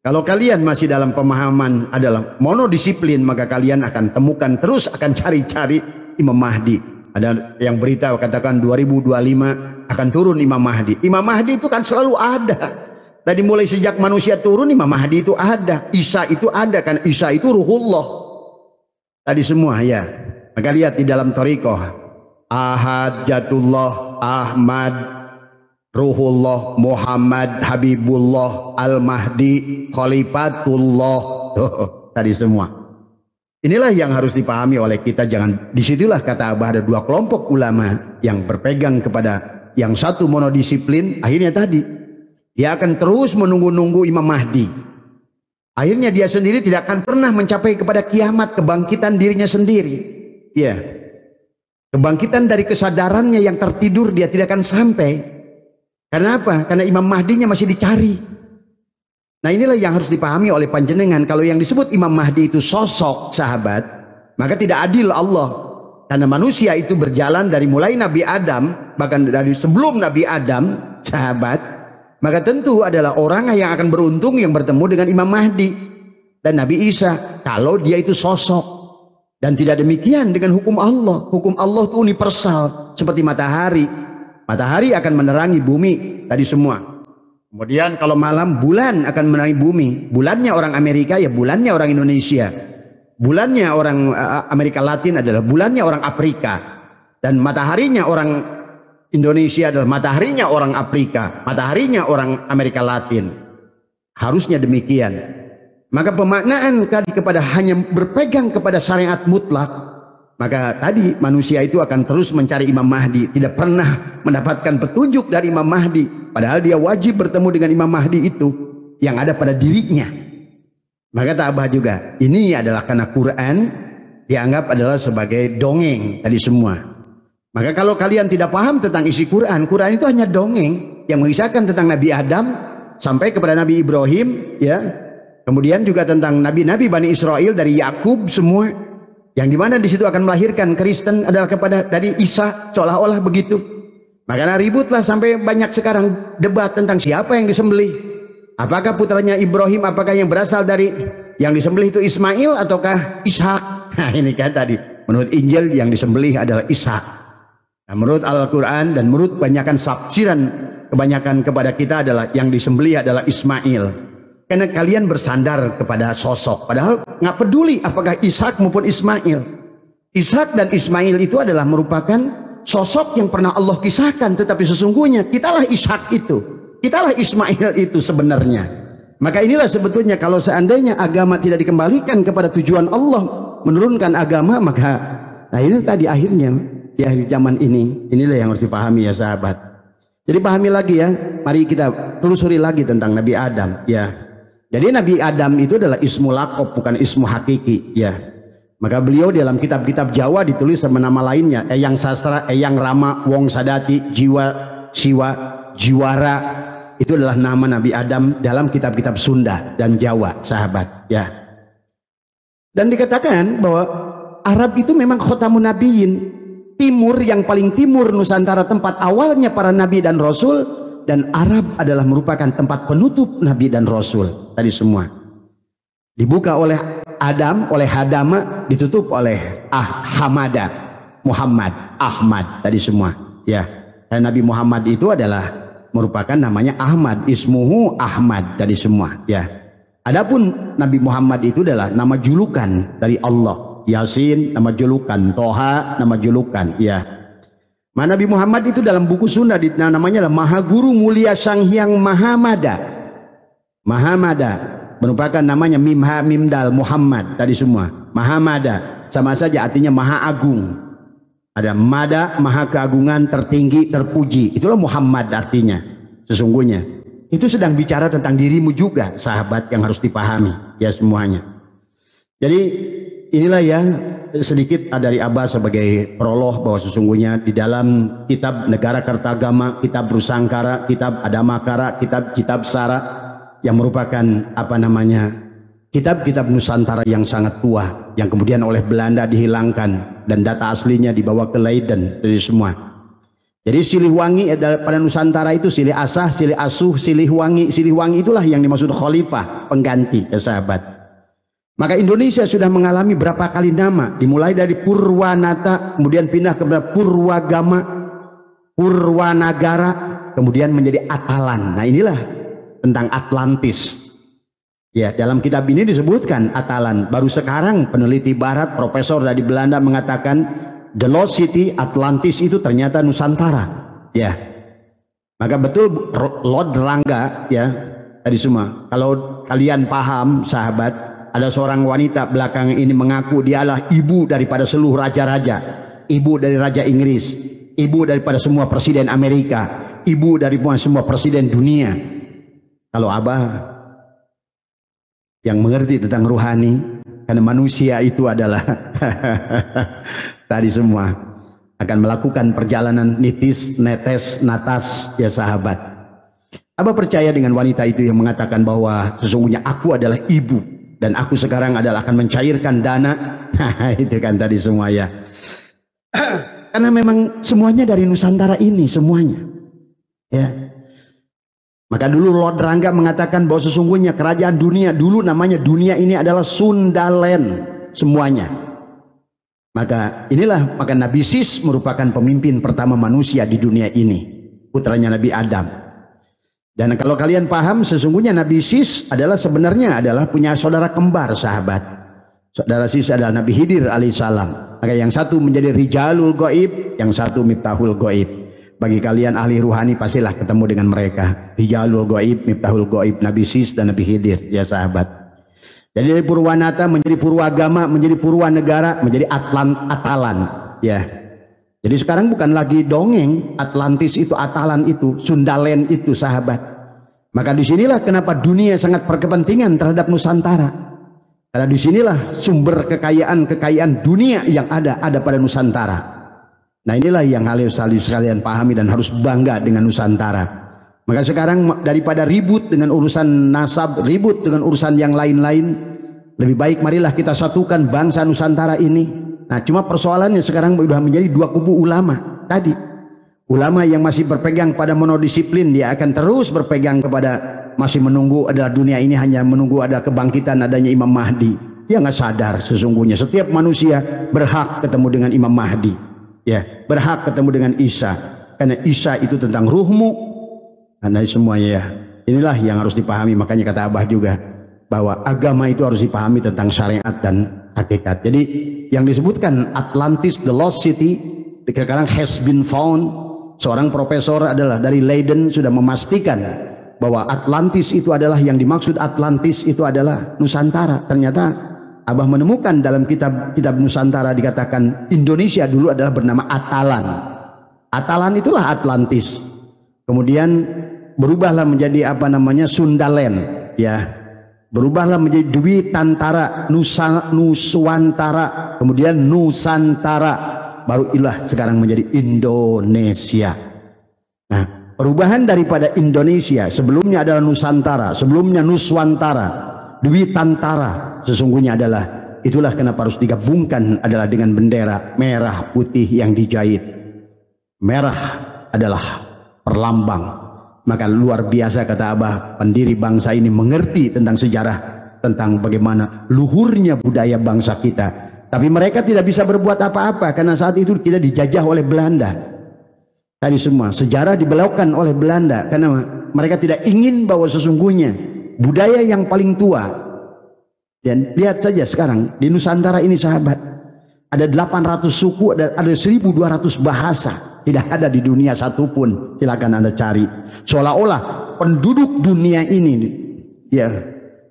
kalau kalian masih dalam pemahaman adalah monodisiplin, maka kalian akan temukan terus akan cari-cari Imam Mahdi. Ada yang berita katakan 2025 akan turun Imam Mahdi. Imam Mahdi itu kan selalu ada. Tadi mulai sejak manusia turun Imam Mahdi itu ada. Isa itu ada, kan Isa itu ruhullah. Tadi semua ya. Maka lihat di dalam thariqah. Ahad, Jatullah, Ahmad, Ruhullah, Muhammad, Habibullah, Al-Mahdi, Khalifatullah. Tadi semua. Inilah yang harus dipahami oleh kita. Jangan, disitulah kata Abah ada 2 kelompok ulama yang berpegang kepada yang satu monodisiplin. Akhirnya tadi dia akan terus menunggu-nunggu Imam Mahdi. Akhirnya dia sendiri tidak akan pernah mencapai kepada kiamat, kebangkitan dirinya sendiri. Ya, kebangkitan dari kesadarannya yang tertidur dia tidak akan sampai. Karena apa? Karena Imam Mahdinya masih dicari. Nah inilah yang harus dipahami oleh panjenengan. Kalau yang disebut Imam Mahdi itu sosok, sahabat, maka tidak adil Allah. Karena manusia itu berjalan dari mulai Nabi Adam, bahkan dari sebelum Nabi Adam, sahabat, maka tentu adalah orang yang akan beruntung yang bertemu dengan Imam Mahdi dan Nabi Isa, kalau dia itu sosok. Dan tidak demikian dengan hukum Allah. Hukum Allah itu universal, seperti matahari. Matahari akan menerangi bumi tadi semua. Kemudian kalau malam, bulan akan menerangi bumi. Bulannya orang Amerika, ya bulannya orang Indonesia. Bulannya orang Amerika Latin adalah bulannya orang Afrika. Dan mataharinya orang Indonesia adalah mataharinya orang Afrika. Mataharinya orang Amerika Latin. Harusnya demikian. Maka pemaknaan tadi kepada hanya berpegang kepada syariat mutlak, maka tadi manusia itu akan terus mencari Imam Mahdi, tidak pernah mendapatkan petunjuk dari Imam Mahdi, padahal dia wajib bertemu dengan Imam Mahdi itu yang ada pada dirinya. Maka tabah juga, ini adalah karena Quran dianggap adalah sebagai dongeng tadi semua. Maka kalau kalian tidak paham tentang isi Quran, Quran itu hanya dongeng yang mengisahkan tentang Nabi Adam sampai kepada Nabi Ibrahim, ya. Kemudian juga tentang nabi-nabi Bani Israel dari Yakub semua, yang dimana di situ akan melahirkan Kristen adalah kepada dari Isa, seolah-olah begitu. Makanya ributlah sampai banyak sekarang debat tentang siapa yang disembelih. Apakah putranya Ibrahim, apakah yang berasal dari yang disembelih itu Ismail ataukah Ishak? Nah ini kan tadi menurut Injil yang disembelih adalah Ishak. Nah, menurut Al-Quran dan menurut kebanyakan tafsiran kebanyakan kepada kita adalah yang disembelih adalah Ismail. Karena kalian bersandar kepada sosok, padahal nggak peduli apakah Ishak maupun Ismail. Ishak dan Ismail itu adalah merupakan sosok yang pernah Allah kisahkan, tetapi sesungguhnya kitalah Ishak itu, kitalah Ismail itu sebenarnya. Maka inilah sebetulnya kalau seandainya agama tidak dikembalikan kepada tujuan Allah menurunkan agama, maka nah ini tadi akhirnya di akhir zaman ini, inilah yang harus dipahami ya sahabat. Jadi pahami lagi ya, mari kita telusuri lagi tentang Nabi Adam ya. Jadi Nabi Adam itu adalah ismu lakob, bukan ismu hakiki ya. Maka beliau dalam kitab-kitab Jawa ditulis sama nama lainnya, Eyang Sastra, Eyang Rama, Wong Sadati, Jiwa, Siwa, Jiwara. Itu adalah nama Nabi Adam dalam kitab-kitab Sunda dan Jawa, sahabat ya. Dan dikatakan bahwa Arab itu memang khotamun nabiyyin, timur yang paling timur Nusantara, tempat awalnya para nabi dan rasul. Dan Arab adalah merupakan tempat penutup Nabi dan Rasul tadi semua. Dibuka oleh Adam, oleh Hadama, ditutup oleh Hamada, Muhammad, Ahmad tadi semua. Ya, dan Nabi Muhammad itu adalah merupakan namanya Ahmad, ismuhu Ahmad tadi semua. Ya, adapun Nabi Muhammad itu adalah nama julukan dari Allah. Yasin nama julukan, Toha nama julukan. Ya. Nabi Muhammad itu dalam buku Sunda namanya adalah Maha Guru Mulia Sang Hyang Mahamada. Mahamada merupakan namanya Mimha Mimdal Muhammad tadi semua. Mahamada sama saja artinya Maha Agung. Ada Mada, Maha Keagungan, tertinggi, terpuji. Itulah Muhammad artinya sesungguhnya. Itu sedang bicara tentang dirimu juga, sahabat, yang harus dipahami ya semuanya. Jadi inilah ya sedikit dari Abah sebagai prolog bahwa sesungguhnya di dalam kitab Negara Kertagama, kitab Rusangkara, kitab Adamakara, kitab Sara yang merupakan apa namanya kitab-kitab Nusantara yang sangat tua yang kemudian oleh Belanda dihilangkan dan data aslinya dibawa ke Leiden dari semua. Jadi Siliwangi pada Nusantara itu Silih Asah, Silih Asuh, Siliwangi. Siliwangi itulah yang dimaksud khalifah pengganti ya sahabat. Maka Indonesia sudah mengalami berapa kali nama, dimulai dari Purwanata, kemudian pindah kepada Purwagama, Purwanagara, kemudian menjadi Atalan. Nah inilah tentang Atlantis. Ya, dalam kitab ini disebutkan Atalan. Baru sekarang peneliti Barat, profesor dari Belanda mengatakan The Lost City Atlantis itu ternyata Nusantara. Ya, maka betul Lord Rangga ya tadi semua. Kalau kalian paham, sahabat. Ada seorang wanita belakang ini mengaku dialah ibu daripada seluruh raja-raja, ibu dari Raja Inggris, ibu daripada semua presiden Amerika, ibu dari semua presiden dunia. Kalau Abah yang mengerti tentang ruhani, karena manusia itu adalah tadi semua akan melakukan perjalanan nitis, netes, natas, ya sahabat. Abah percaya dengan wanita itu yang mengatakan bahwa sesungguhnya aku adalah ibu dan aku sekarang adalah akan mencairkan dana. Itu kan tadi semua ya. Karena memang semuanya dari Nusantara ini semuanya. Ya. Maka dulu Lord Rangga mengatakan bahwa sesungguhnya kerajaan dunia dulu namanya dunia ini adalah Sundaland semuanya. Maka Nabi Sis merupakan pemimpin pertama manusia di dunia ini, putranya Nabi Adam. Dan kalau kalian paham sesungguhnya Nabi Sis sebenarnya adalah punya saudara kembar sahabat. Saudara Sis adalah Nabi Khidir alaihissalam. Maka yang satu menjadi Rijalul Ghaib, yang satu Miftahul Ghaib. Bagi kalian ahli ruhani pastilah ketemu dengan mereka. Rijalul Ghaib, Miftahul Ghaib, Nabi Sis dan Nabi Khidir, ya sahabat. Jadi dari Purwanata menjadi Purwagama, menjadi Purwanegara, menjadi Atalan, ya. Jadi sekarang bukan lagi dongeng, Atlantis itu, Atalan itu, Sundaland itu sahabat. Maka disinilah kenapa dunia sangat berkepentingan terhadap Nusantara. Karena disinilah sumber kekayaan dunia yang ada pada Nusantara. Nah inilah yang harus kalian pahami dan harus bangga dengan Nusantara. Maka sekarang daripada ribut dengan urusan nasab, ribut dengan urusan yang lain-lain, lebih baik marilah kita satukan bangsa Nusantara ini. Nah cuma persoalannya sekarang sudah menjadi dua kubu ulama tadi. Ulama yang masih berpegang pada monodisiplin, dia akan terus berpegang kepada masih menunggu adalah dunia ini hanya menunggu ada kebangkitan adanya Imam Mahdi. Dia nggak sadar sesungguhnya setiap manusia berhak ketemu dengan Imam Mahdi. Ya, berhak ketemu dengan Isa. Karena Isa itu tentang ruhmu. Karena semuanya ya. Inilah yang harus dipahami. Makanya kata Abah juga bahwa agama itu harus dipahami tentang syariat dan hakikat. Jadi yang disebutkan Atlantis, the lost city, sekarang has been found. Seorang profesor adalah dari Leiden sudah memastikan bahwa Atlantis itu adalah yang dimaksud Atlantis itu adalah Nusantara. Ternyata Abah menemukan dalam kitab Nusantara dikatakan Indonesia dulu adalah bernama Atalan. Atalan itulah Atlantis. Kemudian berubahlah menjadi Sundaland, ya. Berubahlah menjadi Dwi Tantara, Nuswantara, kemudian Nusantara, baru sekarang menjadi Indonesia. Nah, perubahan daripada Indonesia sebelumnya adalah Nusantara, sebelumnya Nuswantara, Dwi Tantara, sesungguhnya itulah kenapa harus digabungkan adalah dengan bendera merah putih yang dijahit. Merah adalah perlambang. Maka luar biasa kata Abah, pendiri bangsa ini mengerti tentang sejarah, tentang bagaimana luhurnya budaya bangsa kita. Tapi mereka tidak bisa berbuat apa-apa karena saat itu kita dijajah oleh Belanda. Tadi semua sejarah dibelokkan oleh Belanda karena mereka tidak ingin bahwa sesungguhnya budaya yang paling tua. Dan lihat saja sekarang di Nusantara ini sahabat, ada 800 suku, ada 1200 bahasa, tidak ada di dunia satupun. Silakan Anda cari. Seolah-olah penduduk dunia ini, ya,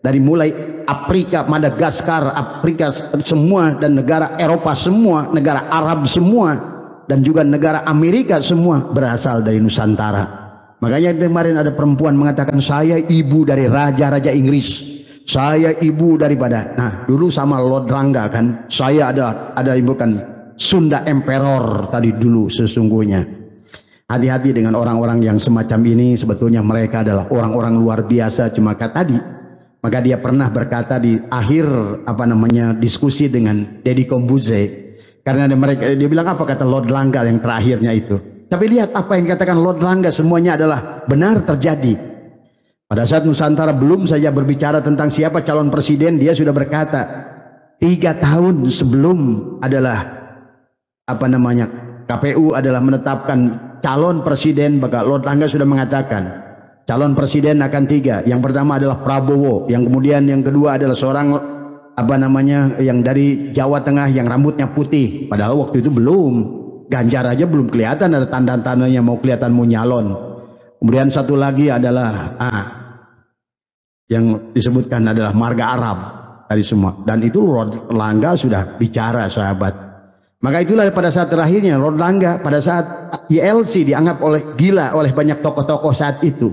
dari mulai Afrika, Madagaskar, Afrika semua, dan negara Eropa semua, negara Arab semua, dan juga negara Amerika semua berasal dari Nusantara. Makanya kemarin ada perempuan mengatakan, saya ibu dari raja-raja Inggris, saya ibu daripada, nah dulu sama Lord Rangga kan, saya ada ibu kan Sunda Emperor tadi dulu. Sesungguhnya hati-hati dengan orang-orang yang semacam ini, sebetulnya mereka adalah orang-orang luar biasa. Cuma tadi, maka dia pernah berkata di akhir diskusi dengan Deddy Kombuze, karena dia bilang apa kata Lord Rangga yang terakhirnya itu. Tapi lihat apa yang dikatakan Lord Rangga, semuanya adalah benar terjadi. Pada saat Nusantara belum saja berbicara tentang siapa calon presiden, dia sudah berkata 3 tahun sebelum adalah KPU adalah menetapkan calon presiden, maka Lord Rangga sudah mengatakan calon presiden akan 3. Yang pertama adalah Prabowo, yang kemudian yang kedua adalah seorang yang dari Jawa Tengah yang rambutnya putih. Padahal waktu itu belum, Ganjar aja belum kelihatan ada tanda-tandanya mau kelihatan mau nyalon. Kemudian satu lagi adalah yang disebutkan adalah marga Arab dari semua. Dan itu Lord Rangga sudah bicara sahabat. Maka itulah pada saat terakhirnya Lord Rangga pada saat ILC dianggap gila oleh banyak tokoh-tokoh saat itu.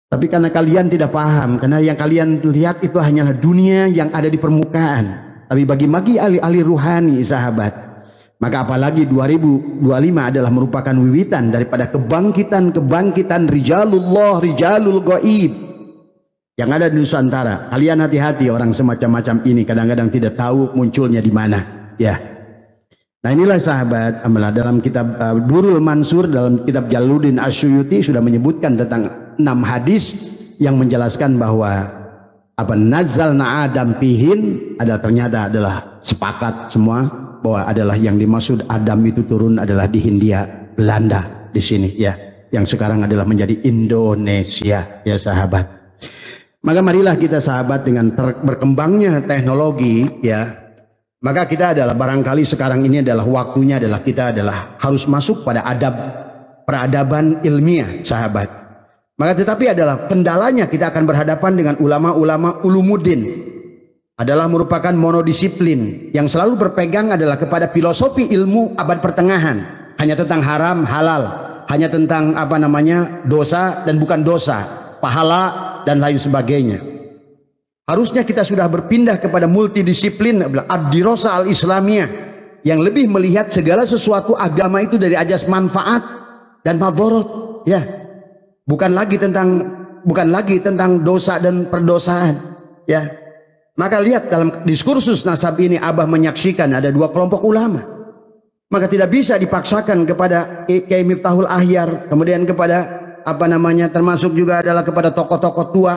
Tapi karena kalian tidak paham, karena yang kalian lihat itu hanyalah dunia yang ada di permukaan. Tapi bagi ahli-ahli ruhani sahabat, maka apalagi 2025 adalah merupakan wiwitan daripada kebangkitan rijalullah, rijalul gaib yang ada di Nusantara. Kalian hati-hati, orang semacam-macam ini kadang-kadang tidak tahu munculnya di mana. Ya. Nah inilah sahabat, dalam kitab Durrul Mansur, dalam kitab Jalaluddin Asyuyuti sudah menyebutkan tentang 6 hadis yang menjelaskan bahwa nazalna Adam fihin ternyata adalah sepakat semua bahwa adalah yang dimaksud Adam itu turun adalah di Hindia Belanda di sini ya, yang sekarang adalah menjadi Indonesia ya sahabat. Maka marilah kita sahabat, dengan berkembangnya teknologi ya, maka kita adalah barangkali sekarang ini adalah waktunya adalah kita adalah harus masuk pada peradaban ilmiah sahabat. Maka tetapi adalah kendalanya kita akan berhadapan dengan ulama-ulama ulumuddin, adalah merupakan monodisiplin yang selalu berpegang adalah kepada filosofi ilmu abad pertengahan, hanya tentang haram halal, hanya tentang dosa dan bukan dosa, pahala dan lain sebagainya. Harusnya kita sudah berpindah kepada multidisiplin ad-dirasah al-islamiyah yang lebih melihat segala sesuatu agama itu dari ajas manfaat dan madharat ya. Bukan lagi tentang dosa dan perdosaan ya. Maka lihat dalam diskursus nasab ini Abah menyaksikan ada 2 kelompok ulama. Maka tidak bisa dipaksakan kepada Kiai Miftahul Ahyar, kemudian kepada termasuk juga adalah kepada tokoh-tokoh tua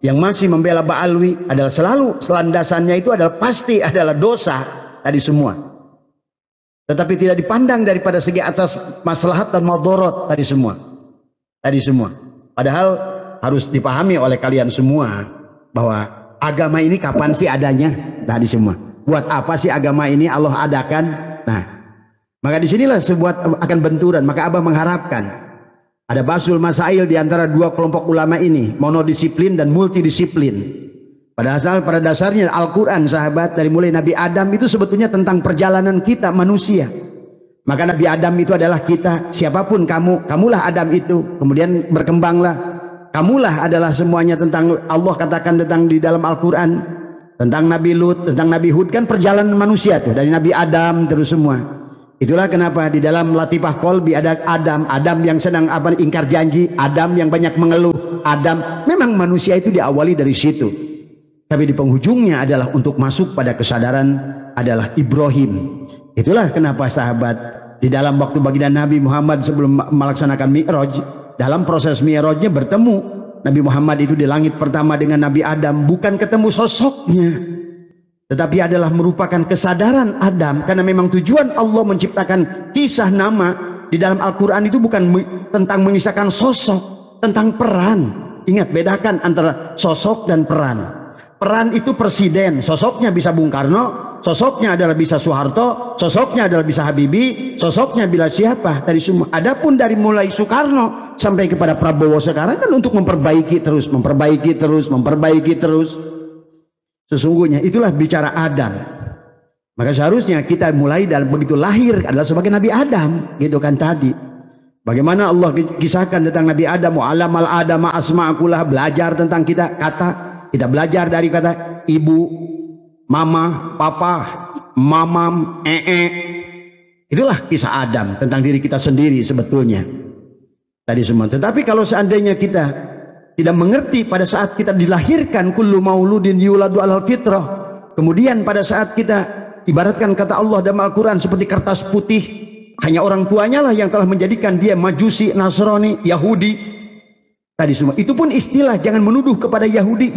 yang masih membela Ba'alwi, adalah selalu landasannya itu adalah pasti adalah dosa tadi semua. Tetapi tidak dipandang daripada segi atas maslahat dan madharat tadi semua. Padahal harus dipahami oleh kalian semua bahwa agama ini kapan sih adanya? Tadi semua. Buat apa sih agama ini Allah adakan? Nah, maka disinilah sebuah akan benturan. Maka Abah mengharapkan ada basul masail di antara 2 kelompok ulama ini, monodisiplin dan multidisiplin. Pada dasarnya Al-Quran sahabat, dari mulai Nabi Adam itu sebetulnya tentang perjalanan kita manusia. Maka Nabi Adam itu adalah kita, siapapun kamulah Adam itu, kemudian berkembanglah, kamulah adalah semuanya tentang Allah katakan tentang di dalam Al-Quran, tentang Nabi Lut, tentang Nabi Hud, kan perjalanan manusia tuh, dari Nabi Adam terus semua. Itulah kenapa di dalam Latifah Qalbi ada Adam yang sedang ingkar janji, Adam yang banyak mengeluh, Adam, memang manusia itu diawali dari situ. Tapi di penghujungnya adalah untuk masuk pada kesadaran adalah Ibrahim. Itulah kenapa sahabat di dalam waktu baginda Nabi Muhammad sebelum melaksanakan Mi'raj, dalam proses Mi'rajnya bertemu Nabi Muhammad itu di langit pertama dengan Nabi Adam, bukan ketemu sosoknya, tetapi adalah merupakan kesadaran Adam, karena memang tujuan Allah menciptakan kisah nama di dalam Al-Quran itu bukan tentang mengisahkan sosok, tentang peran. Ingat, bedakan antara sosok dan peran. Peran itu presiden, sosoknya bisa Bung Karno, sosoknya adalah bisa Soeharto, sosoknya adalah bisa Habibie, sosoknya bila siapa tadi semua. Adapun dari mulai Soekarno sampai kepada Prabowo sekarang kan untuk memperbaiki terus. Sesungguhnya itulah bicara Adam. Maka seharusnya kita mulai dari begitu lahir adalah sebagai Nabi Adam, gitu kan tadi. Bagaimana Allah kisahkan tentang Nabi Adam, wa'alamal adama asma'akullah, belajar tentang kita belajar dari kata ibu, mama, papa, mamam, itulah kisah Adam tentang diri kita sendiri sebetulnya tadi semua. Tetapi kalau seandainya kita tidak mengerti pada saat kita dilahirkan, kullu mauludin yuladu alal fitrah, kemudian pada saat kita ibaratkan kata Allah dalam Al-Quran seperti kertas putih, hanya orang tuanya lah yang telah menjadikan dia Majusi, Nasrani, Yahudi tadi semua. Itu pun istilah, jangan menuduh kepada Yahudi,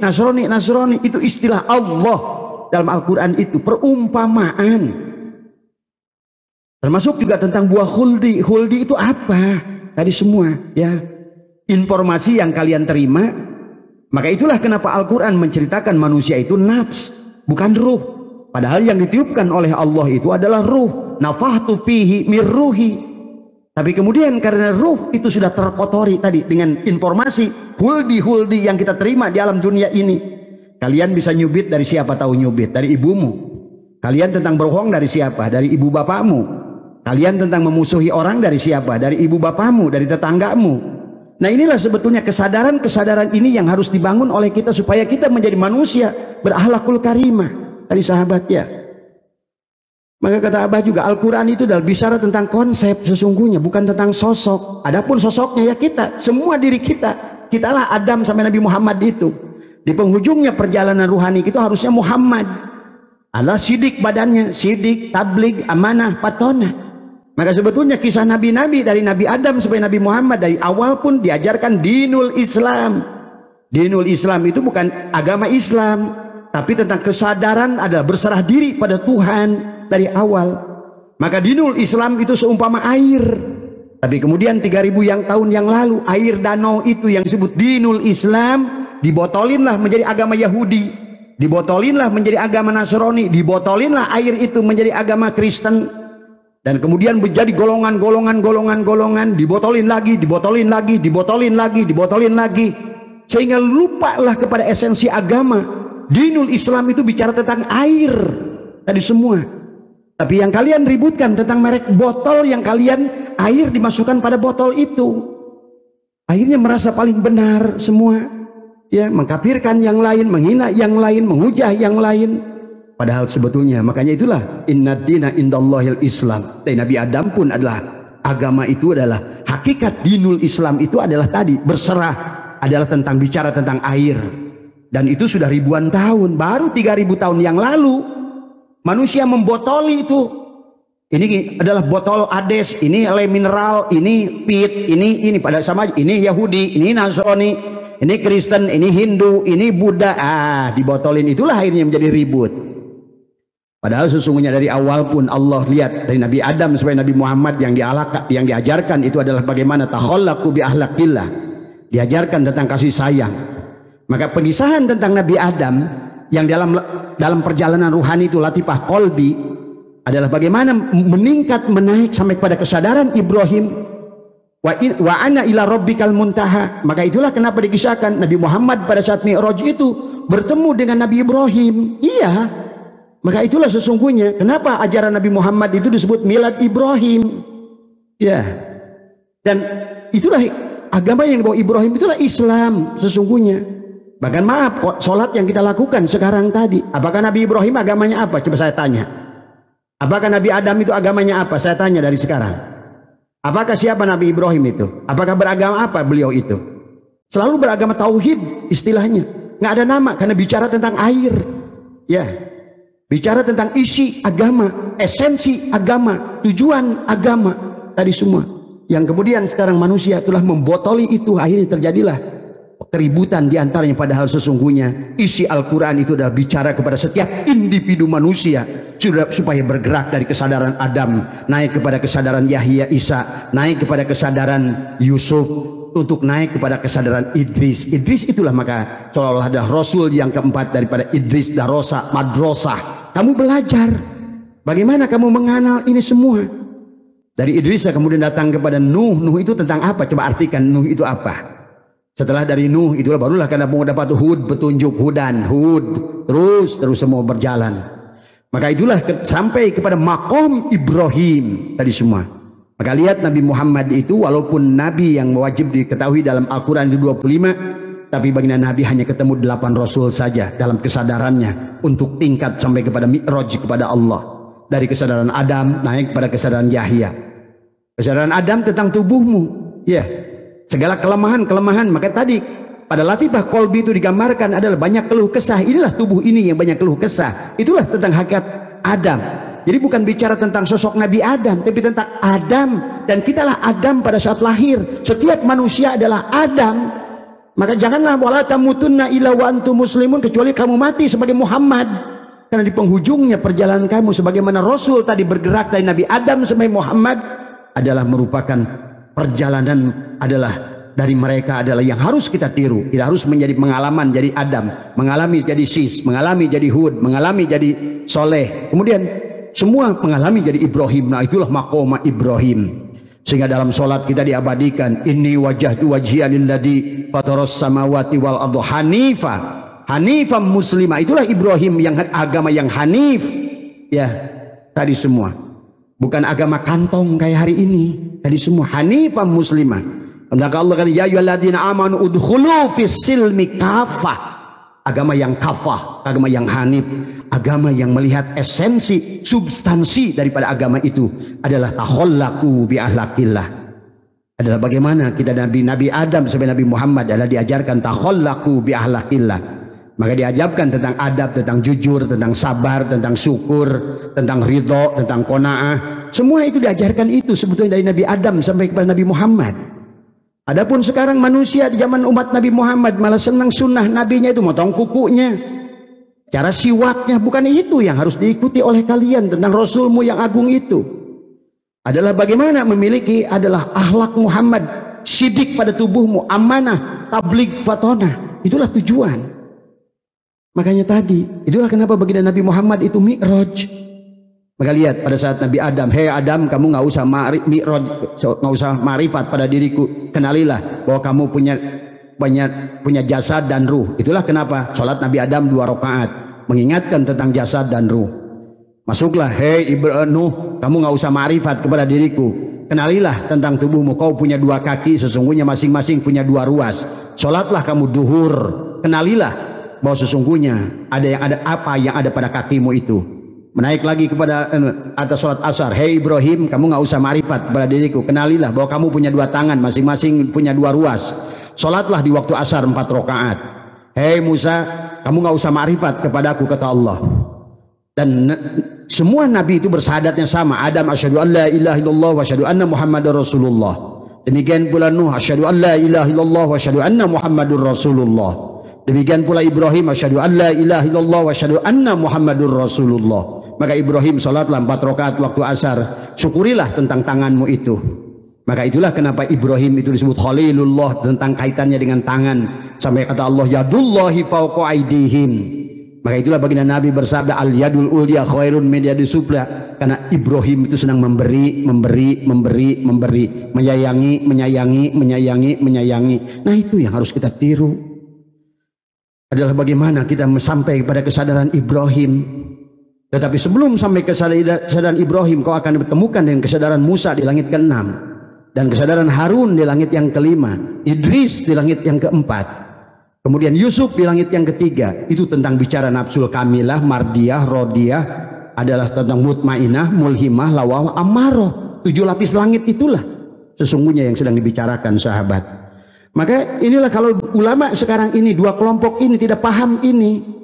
Nasrani, itu istilah Allah dalam Al-Quran, itu perumpamaan. Termasuk juga tentang buah khuldi. Khuldi itu apa? Tadi semua ya, informasi yang kalian terima. Maka itulah kenapa Al-Quran menceritakan manusia itu nafs, bukan ruh. Padahal yang ditiupkan oleh Allah itu adalah ruh. Nafahtu fihi mir ruhi. Tapi kemudian karena ruh itu sudah terkotori tadi dengan informasi huldi yang kita terima di alam dunia ini. Kalian bisa nyubit dari siapa? Tahu nyubit? Dari ibumu. Kalian tentang berbohong dari siapa? Dari ibu bapakmu. Kalian tentang memusuhi orang dari siapa? Dari ibu bapakmu, dari tetanggamu. Nah inilah sebetulnya kesadaran ini yang harus dibangun oleh kita supaya kita menjadi manusia berakhlakul karimah. Tadi sahabat ya. Maka kata Abah juga Al-Quran itu adalah bicara tentang konsep sesungguhnya, bukan tentang sosok. Adapun sosoknya ya kita, semua diri kita. Kitalah Adam sampai Nabi Muhammad itu. Di penghujungnya perjalanan ruhani itu harusnya Muhammad. Adalah sidik badannya, sidik, tabligh, amanah, patonah. Maka sebetulnya kisah nabi-nabi dari Nabi Adam sampai Nabi Muhammad dari awal pun diajarkan dinul Islam. Dinul Islam itu bukan agama Islam, tapi tentang kesadaran adalah berserah diri pada Tuhan dari awal. Maka dinul Islam itu seumpama air. Tapi kemudian 3000 yang tahun yang lalu air danau itu yang disebut dinul Islam dibotolinlah menjadi agama Yahudi, dibotolinlah menjadi agama Nasrani, dibotolinlah air itu menjadi agama Kristen. Dan kemudian menjadi golongan, dibotolin lagi, sehingga lupalah kepada esensi agama. Dinul Islam itu bicara tentang air tadi semua. Tapi yang kalian ributkan tentang merek botol yang kalian air dimasukkan pada botol itu. Akhirnya merasa paling benar semua, ya, mengkafirkan yang lain, menghina yang lain, menghujah yang lain. Padahal sebetulnya makanya itulah inna dina indallahil Islam. Dan Nabi Adam pun adalah agama itu adalah hakikat dinul Islam itu adalah tadi berserah, adalah tentang bicara tentang air. Dan itu sudah ribuan tahun, baru 3000 tahun yang lalu manusia membotoli itu. Ini adalah botol Ades, ini le mineral, ini pit, ini pada sama ini Yahudi, ini Nasrani, ini Kristen, ini Hindu, ini Buddha. Dibotolin itulah akhirnya menjadi ribut. Padahal sesungguhnya dari awal pun Allah lihat dari Nabi Adam sampai Nabi Muhammad yang diajarkan itu adalah bagaimana takhallaqu bi akhlaqillah. Diajarkan tentang kasih sayang. Maka pengisahan tentang Nabi Adam yang dalam perjalanan ruhani itu latifah qalbi adalah bagaimana meningkat menaik sampai pada kesadaran Ibrahim wa ana ila rabbikal muntaha. Maka itulah kenapa dikisahkan Nabi Muhammad pada saat Mi'raj itu bertemu dengan Nabi Ibrahim. Iya. Maka itulah sesungguhnya kenapa ajaran Nabi Muhammad itu disebut milad Ibrahim. Ya. Dan itulah agama yang dibawa Ibrahim, itulah Islam sesungguhnya. Bahkan maaf, sholat yang kita lakukan sekarang tadi, apakah Nabi Ibrahim agamanya apa? Coba saya tanya. Apakah Nabi Adam itu agamanya apa? Saya tanya dari sekarang. Apakah siapa Nabi Ibrahim itu? Apakah beragama apa beliau itu? Selalu beragama tauhid istilahnya. Nggak ada nama karena bicara tentang air. Ya. Bicara tentang isi agama, esensi agama, tujuan agama tadi semua. Yang kemudian sekarang manusia telah membotoli itu, akhirnya terjadilah keributan diantaranya. Padahal sesungguhnya isi Al-Quran itu adalah bicara kepada setiap individu manusia supaya bergerak dari kesadaran Adam naik kepada kesadaran Yahya Isa, naik kepada kesadaran Yusuf, untuk naik kepada kesadaran Idris. Idris itulah maka seolah-olah adalah Rasul yang keempat daripada Idris Darosa Madrasah. Kamu belajar bagaimana kamu mengenal ini semua. Dari Idris kemudian datang kepada Nuh. Nuh itu tentang apa? Coba artikan Nuh itu apa. Setelah dari Nuh itulah barulah karena mau dapat Hud, petunjuk Hudan, Hud, terus semua berjalan. Maka itulah sampai kepada maqam Ibrahim tadi semua. Maka lihat Nabi Muhammad itu walaupun Nabi yang wajib diketahui dalam Al-Quran itu 25, tapi baginda Nabi hanya ketemu 8 Rasul saja dalam kesadarannya untuk tingkat sampai kepada Mi'raj kepada Allah. Dari kesadaran Adam naik kepada kesadaran Yahya. Kesadaran Adam tentang tubuhmu, ya, segala kelemahan-kelemahan. Maka tadi pada latifah qalbi itu digambarkan adalah banyak keluh kesah. Inilah tubuh ini yang banyak keluh kesah. Itulah tentang hakikat Adam. Jadi bukan bicara tentang sosok Nabi Adam, tapi tentang Adam. Dan kitalah Adam pada saat lahir. Setiap manusia adalah Adam. Maka janganlah wala tamutunna illa wa antum muslimun, kecuali kamu mati sebagai Muhammad. Karena di penghujungnya perjalanan kamu sebagaimana Rasul tadi bergerak dari Nabi Adam sampai Muhammad adalah merupakan perjalanan, adalah dari mereka adalah yang harus kita tiru. Kita harus menjadi pengalaman jadi Adam, mengalami jadi Sis, mengalami jadi Hud, mengalami jadi Soleh. Kemudian semua mengalami jadi Ibrahim. Nah itulah maqama Ibrahim. Sehingga dalam sholat kita diabadikan inni wajhtu wajhiya lilladzi fataras samawati wal arda hanifan muslimah. Itulah Ibrahim yang agama yang hanif. Ya, tadi semua. Bukan agama kantong kayak hari ini. Tadi semua hanifan muslimah. Maka Allah kan ya ayyuhalladzina amanu udkhulu fis silmi kafah. Agama yang kafah, agama yang hanif, agama yang melihat esensi, substansi daripada agama itu adalah takhallaqu bi akhlaqillah. Adalah bagaimana kita Nabi Adam sampai Nabi Muhammad adalah diajarkan takhallaqu bi akhlaqillah. Maka diajarkan tentang adab, tentang jujur, tentang sabar, tentang syukur, tentang ridho, tentang qanaah. Semua itu diajarkan itu sebetulnya dari Nabi Adam sampai kepada Nabi Muhammad. Adapun sekarang manusia di zaman umat Nabi Muhammad malah senang sunnah nabinya itu motong kukunya, cara siwaknya, bukan itu yang harus diikuti oleh kalian tentang Rasulmu yang agung itu. Adalah bagaimana memiliki adalah akhlak Muhammad, sidik pada tubuhmu, amanah, tabligh, fatonah. Itulah tujuan. Makanya tadi, itulah kenapa baginda Nabi Muhammad itu mi'raj. Maka lihat pada saat Nabi Adam, hei Adam, kamu nggak usah mi'raj, nggak usah ma'rifat pada diriku, kenalilah bahwa kamu punya jasad dan ruh. Itulah kenapa sholat Nabi Adam 2 rakaat mengingatkan tentang jasad dan ruh. Masuklah, hei Nuh, kamu nggak usah ma'rifat kepada diriku, kenalilah tentang tubuhmu, kau punya 2 kaki, sesungguhnya masing-masing punya 2 ruas. Sholatlah kamu duhur, kenalilah bahwa sesungguhnya ada apa yang ada pada kakimu itu. Menaik lagi kepada atas sholat asar, hei Ibrahim, kamu nggak usah ma'rifat kepada diriku, kenalilah bahwa kamu punya 2 tangan, masing-masing punya 2 ruas. Sholatlah di waktu asar 4 rakaat. Hei Musa, kamu nggak usah ma'rifat kepadaku, kata Allah. Dan semua nabi itu bersyahadatnya sama. Adam asyhadu an la ilaha illallah wa asyhadu anna Muhammadar Rasulullah. Demikian pula Nuh asyhadu an la ilaha illallah wa asyhadu anna Muhammadur Rasulullah. Demikian pula Ibrahim asyhadu an la ilaha illallah wa asyhadu anna Muhammadur Rasulullah. Maka Ibrahim salatlah 4 rakaat waktu asar. Syukurilah tentang tanganmu itu. Maka itulah kenapa Ibrahim itu disebut Khalilullah, tentang kaitannya dengan tangan. Sampai kata Allah yadullahi fawqa aydihim. Maka itulah baginda Nabi bersabda al yadul ulya khairun min yadis sufla. Karena Ibrahim itu senang memberi, menyayangi. Nah itu yang harus kita tiru. Adalah bagaimana kita sampai kepada kesadaran Ibrahim. Tetapi sebelum sampai kesadaran Ibrahim, kau akan bertemukan dengan kesadaran Musa di langit ke-6, dan kesadaran Harun di langit yang ke-5, Idris di langit yang ke-4, kemudian Yusuf di langit yang ke-3. Itu tentang bicara nafsul kamilah, mardiyah, rodiyah, adalah tentang mutmainah, mulhimah, lawawah, ammaroh. 7 lapis langit itulah sesungguhnya yang sedang dibicarakan, sahabat. Maka inilah kalau ulama sekarang ini, 2 kelompok ini tidak paham ini.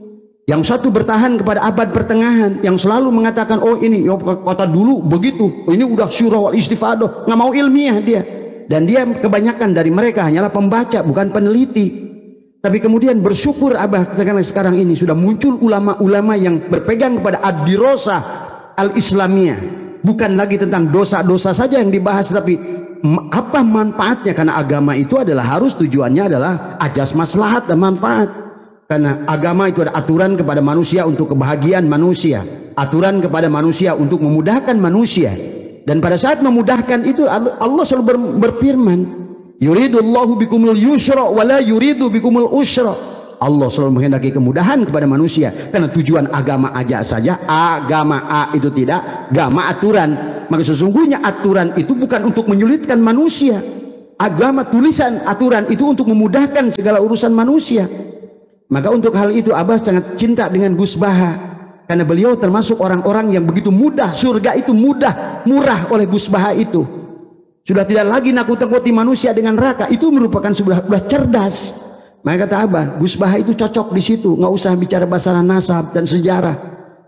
Yang satu bertahan kepada abad pertengahan, yang selalu mengatakan, oh ini kota dulu begitu, oh, ini udah syura wal istifadah, nggak mau ilmiah dia. Dan dia kebanyakan dari mereka hanyalah pembaca, bukan peneliti. Tapi kemudian bersyukur abah karena sekarang ini sudah muncul ulama-ulama yang berpegang kepada ad-dirasah al-islamiyah. Bukan lagi tentang dosa-dosa saja yang dibahas, tapi apa manfaatnya, karena agama itu adalah harus tujuannya adalah ajas maslahat dan manfaat. Karena agama itu ada aturan kepada manusia untuk kebahagiaan manusia, aturan kepada manusia untuk memudahkan manusia. Dan pada saat memudahkan itu Allah selalu berfirman, yuridullahu bikumul yusra wa la yuridu bikumul usra. Allah selalu menghendaki kemudahan kepada manusia, karena tujuan agama aja saja, agama A itu tidak, agama aturan. Maka sesungguhnya aturan itu bukan untuk menyulitkan manusia. Agama tulisan aturan itu untuk memudahkan segala urusan manusia. Maka untuk hal itu Abah sangat cinta dengan Gus Baha, karena beliau termasuk orang-orang yang begitu mudah, surga itu mudah, murah oleh Gus Baha itu. Sudah tidak lagi nakut-nakuti manusia dengan neraka, itu merupakan sudah cerdas. Maka kata Abah, Gus Baha itu cocok di situ, nggak usah bicara masalah nasab dan sejarah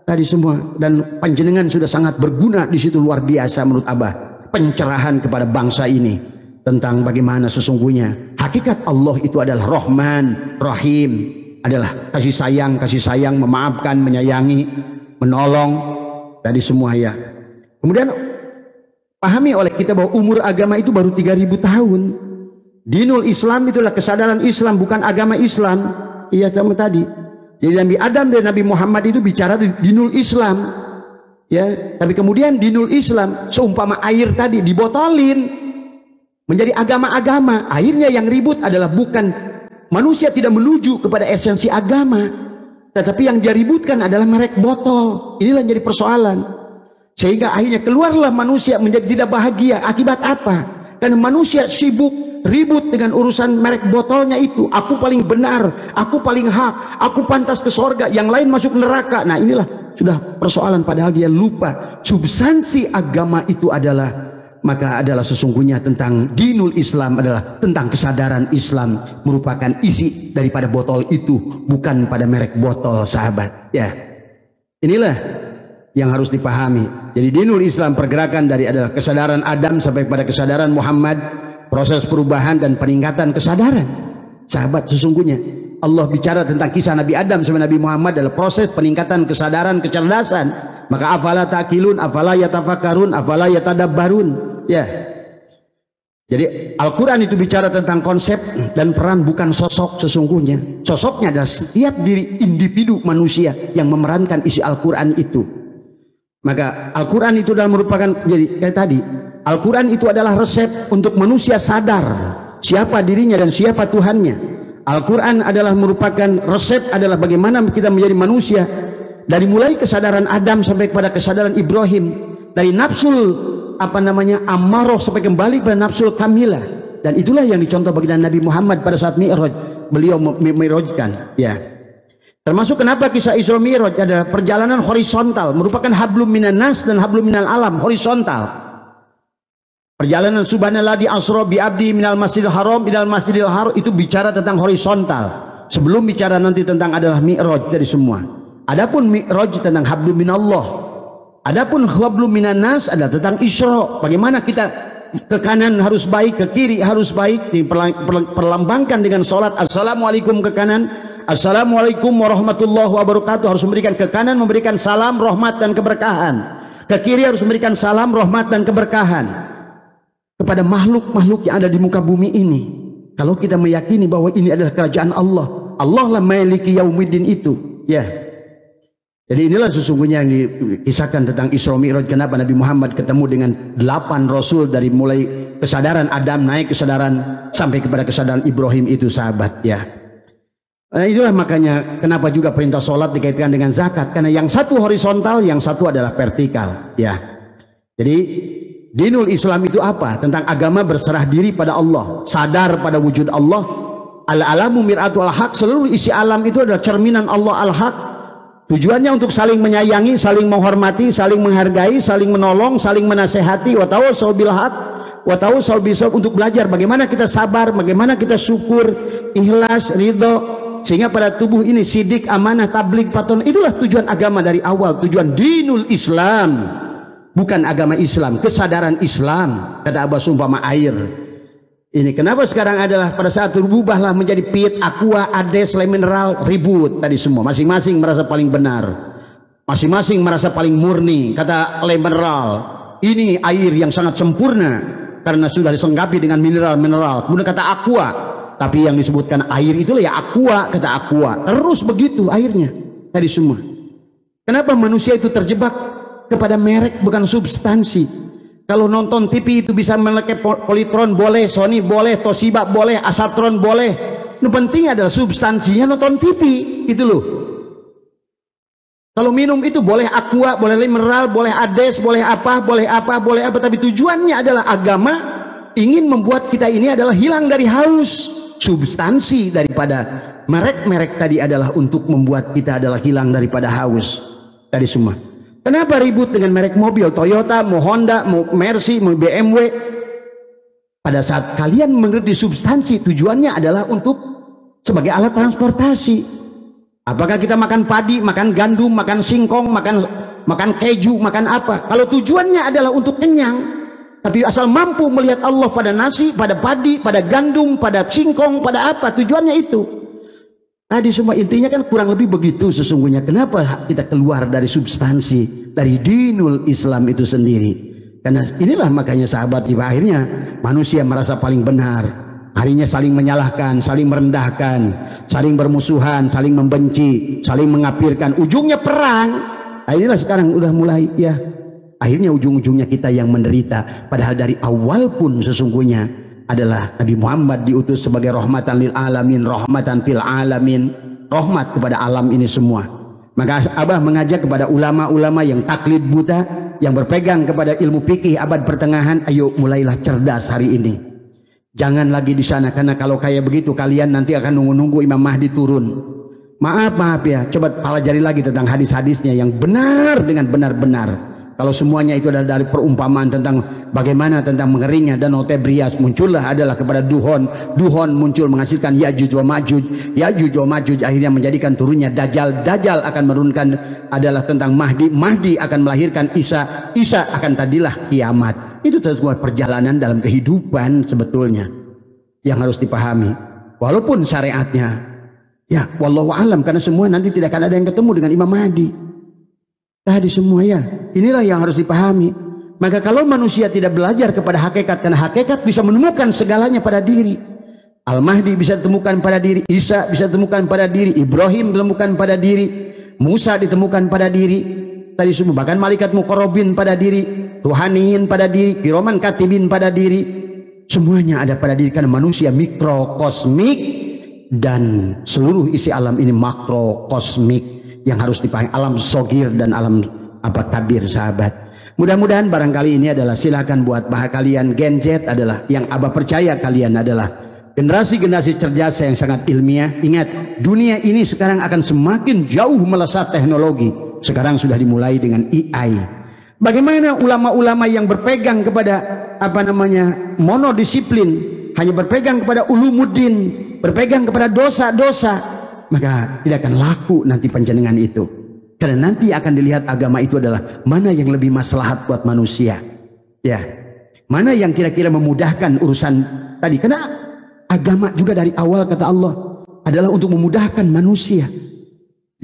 tadi semua. Dan panjenengan sudah sangat berguna di situ, luar biasa menurut Abah, pencerahan kepada bangsa ini tentang bagaimana sesungguhnya hakikat Allah itu adalah Rahman, Rahim. Adalah kasih sayang, memaafkan, menyayangi, menolong tadi semua ya. Kemudian pahami oleh kita bahwa umur agama itu baru 3000 tahun. Dinul Islam itulah kesadaran Islam, bukan agama Islam. Iya sama tadi. Jadi Nabi Adam dan Nabi Muhammad itu bicara dinul Islam. Ya, tapi kemudian dinul Islam seumpama air tadi dibotolin menjadi agama-agama. Akhirnya yang ribut adalah bukan manusia tidak menuju kepada esensi agama, tetapi yang dia ributkan adalah merek botol. Inilah yang jadi persoalan. Sehingga akhirnya keluarlah manusia menjadi tidak bahagia. Akibat apa? Karena manusia sibuk ribut dengan urusan merek botolnya itu. Aku paling benar, aku paling hak, aku pantas ke sorga, yang lain masuk neraka. Nah inilah sudah persoalan, padahal dia lupa substansi agama itu adalah, maka adalah sesungguhnya tentang dinul Islam, adalah tentang kesadaran Islam merupakan isi daripada botol itu, bukan pada merek botol, sahabat. Ya, inilah yang harus dipahami. Jadi dinul Islam pergerakan dari adalah kesadaran Adam sampai pada kesadaran Muhammad, proses perubahan dan peningkatan kesadaran. Sahabat, sesungguhnya Allah bicara tentang kisah Nabi Adam sampai Nabi Muhammad adalah proses peningkatan kesadaran, kecerdasan. Maka afala ta'qilun, afala yatafakkarun, afala yatadabbarun. Ya. Jadi Al-Quran itu bicara tentang konsep dan peran, bukan sosok sesungguhnya. Sosoknya adalah setiap diri individu manusia yang memerankan isi Al-Quran itu. Maka Al-Quran itu adalah merupakan, jadi kayak tadi, Al-Quran itu adalah resep untuk manusia sadar siapa dirinya dan siapa Tuhannya. Al-Quran adalah merupakan resep, adalah bagaimana kita menjadi manusia, dari mulai kesadaran Adam sampai kepada kesadaran Ibrahim, dari nafsul ammaroh sampai kembali pada nafsul kamilah. Dan itulah yang dicontoh baginda Nabi Muhammad pada saat Mi'raj, beliau mi'rajkan, ya. Termasuk kenapa kisah Isra Mi'raj adalah perjalanan horizontal, merupakan hablum minan nas dan hablum minal alam, horizontal. Perjalanan subhanallah di asra bi abdi minal masjidil haram ilal masjidil haram itu bicara tentang horizontal. Sebelum bicara nanti tentang adalah Mi'raj dari semua. Adapun Mi'raj tentang hablum minallah. Adapun hablum minan nas adalah tentang Isra. Bagaimana kita ke kanan harus baik, ke kiri harus baik, diperlambangkan dengan salat assalamualaikum ke kanan, assalamualaikum warahmatullahi wabarakatuh, harus memberikan ke kanan, memberikan salam, rahmat dan keberkahan. Ke kiri harus memberikan salam, rahmat dan keberkahan kepada makhluk-makhluk yang ada di muka bumi ini. Kalau kita meyakini bahwa ini adalah kerajaan Allah, Allah lah maliki yaumiddin itu, ya. Jadi inilah sesungguhnya yang dikisahkan tentang Isra Mi'raj. Kenapa Nabi Muhammad ketemu dengan 8 Rasul, dari mulai kesadaran Adam naik kesadaran sampai kepada kesadaran Ibrahim itu, sahabat, ya. Nah, itulah makanya kenapa juga perintah sholat dikaitkan dengan zakat, karena yang satu horizontal, yang satu adalah vertikal, ya. Jadi dinul Islam itu apa? Tentang agama berserah diri pada Allah, sadar pada wujud Allah. Al-alamu mir'atul haq, seluruh isi alam itu adalah cerminan Allah al-haq. Tujuannya untuk saling menyayangi, saling menghormati, saling menghargai, saling menolong, saling menasehati. Wa tawassaw bil haq wa tawassaw bis sabr, untuk belajar bagaimana kita sabar, bagaimana kita syukur, ikhlas, ridho, sehingga pada tubuh ini sidik, amanah, tabligh, patron. Itulah tujuan agama dari awal, tujuan dinul Islam, bukan agama Islam, kesadaran Islam. Kata Abbas umpama air. Ini kenapa sekarang adalah pada saat berubahlah menjadi pit, aqua, ades, le mineral, ribut tadi semua. Masing-masing merasa paling benar, masing-masing merasa paling murni. Kata le mineral, ini air yang sangat sempurna karena sudah disengkapi dengan mineral-mineral. Kemudian kata aqua, tapi yang disebutkan air itulah ya aqua, kata aqua. Terus begitu airnya tadi semua. Kenapa manusia itu terjebak kepada merek bukan substansi? Kalau nonton TV itu bisa melekat Polytron boleh, Sony boleh, Toshiba boleh, Asatron boleh. Yang penting adalah substansinya nonton TV, itu loh. Kalau minum itu boleh aqua, boleh mineral, boleh ades, boleh apa, boleh apa, boleh apa. Tapi tujuannya adalah agama ingin membuat kita ini adalah hilang dari haus. Substansi daripada merek-merek tadi adalah untuk membuat kita adalah hilang daripada haus tadi semua. Kenapa ribut dengan merek mobil Toyota, mau Honda, mau Mercy, mau BMW? Pada saat kalian mengerti substansi, tujuannya adalah untuk sebagai alat transportasi. Apakah kita makan padi, makan gandum, makan singkong, makan keju, makan apa? Kalau tujuannya adalah untuk kenyang, tapi asal mampu melihat Allah pada nasi, pada padi, pada gandum, pada singkong, pada apa? Tujuannya itu. Tadi semua intinya kan kurang lebih begitu sesungguhnya. Kenapa kita keluar dari substansi, dari dinul Islam itu sendiri? Karena inilah makanya sahabat, akhirnya manusia merasa paling benar. Harinya saling menyalahkan, saling merendahkan, saling bermusuhan, saling membenci, saling mengapirkan. Ujungnya perang. Nah, inilah sekarang udah mulai, ya. Akhirnya ujung-ujungnya kita yang menderita. Padahal dari awal pun sesungguhnya adalah Nabi Muhammad diutus sebagai rahmatan lil alamin, rahmatan fil alamin, rahmat kepada alam ini semua. Maka Abah mengajak kepada ulama-ulama yang taklid buta, yang berpegang kepada ilmu fikih abad pertengahan, ayo mulailah cerdas hari ini. Jangan lagi di sana, karena kalau kayak begitu kalian nanti akan nunggu-nunggu Imam Mahdi turun. Maaf ya, coba pelajari lagi tentang hadis-hadisnya yang benar dengan benar-benar. Kalau semuanya itu adalah dari perumpamaan tentang bagaimana tentang mengeringnya Danau Tebrias, muncullah adalah kepada Duhon. Duhon muncul menghasilkan Yajuj wa Majuj. Yajuj wa Majuj akhirnya menjadikan turunnya Dajjal. Dajjal akan menurunkan adalah tentang Mahdi. Mahdi akan melahirkan Isa. Isa akan tadilah kiamat. Itu sebuah perjalanan dalam kehidupan sebetulnya yang harus dipahami. Walaupun syariatnya, ya wallahu alam, karena semua nanti tidak akan ada yang ketemu dengan Imam Mahdi. Tadi semua ya, inilah yang harus dipahami. Maka kalau manusia tidak belajar kepada hakikat, karena hakikat bisa menemukan segalanya pada diri. Al-Mahdi bisa ditemukan pada diri, Isa bisa ditemukan pada diri, Ibrahim ditemukan pada diri, Musa ditemukan pada diri. Tadi semua, bahkan malaikat muqarrabin pada diri, ruhaniyin pada diri, kiraman katibin pada diri. Semuanya ada pada diri, karena manusia mikrokosmik dan seluruh isi alam ini makrokosmik. Yang harus dipahami, alam sogir dan alam kabir, sahabat. Mudah-mudahan barangkali ini adalah, silakan buat kalian Gen Z adalah yang Abah percaya kalian adalah generasi-generasi cerdas yang sangat ilmiah. Ingat, dunia ini sekarang akan semakin jauh melesat teknologi. Sekarang sudah dimulai dengan AI. Bagaimana ulama-ulama yang berpegang kepada monodisiplin, hanya berpegang kepada ulumuddin, berpegang kepada dosa-dosa, maka tidak akan laku nanti panjenengan itu. Karena nanti akan dilihat agama itu adalah mana yang lebih maslahat buat manusia. Ya, mana yang kira-kira memudahkan urusan tadi. Karena agama juga dari awal kata Allah adalah untuk memudahkan manusia.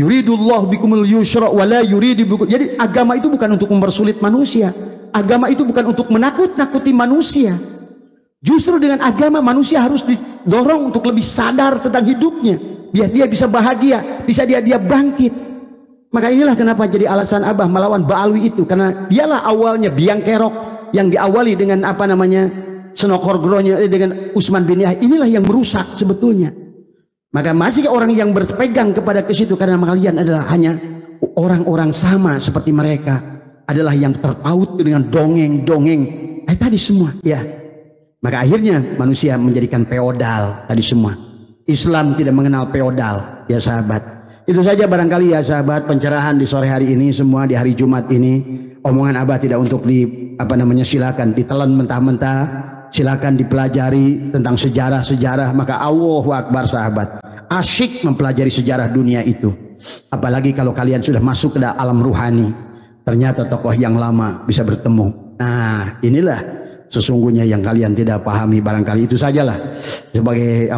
Yuridullah bikumul yusra wa la yuridu bikum. Jadi agama itu bukan untuk mempersulit manusia. Agama itu bukan untuk menakut-nakuti manusia. Justru dengan agama manusia harus didorong untuk lebih sadar tentang hidupnya. Biar dia bisa bahagia, bisa dia bangkit. Maka inilah kenapa jadi alasan Abah melawan Ba'alwi itu, karena dialah awalnya biang kerok yang diawali dengan Senokor-Gronya dengan Utsman bin Yahya. Inilah yang merusak sebetulnya. Maka masih orang yang berpegang kepada ke situ, karena kalian adalah hanya orang-orang sama seperti mereka, adalah yang terpaut dengan dongeng-dongeng tadi semua ya. Maka akhirnya manusia menjadikan feodal tadi semua. Islam tidak mengenal feodal ya sahabat. Itu saja barangkali ya sahabat, pencerahan di sore hari ini, semua di hari Jumat ini. Omongan Abah tidak untuk silakan ditelan mentah-mentah, silakan dipelajari tentang sejarah-sejarah. Maka Allahu Akbar sahabat, asyik mempelajari sejarah dunia itu. Apalagi kalau kalian sudah masuk ke alam ruhani, ternyata tokoh yang lama bisa bertemu. Nah, inilah sesungguhnya yang kalian tidak pahami. Barangkali itu sajalah sebagai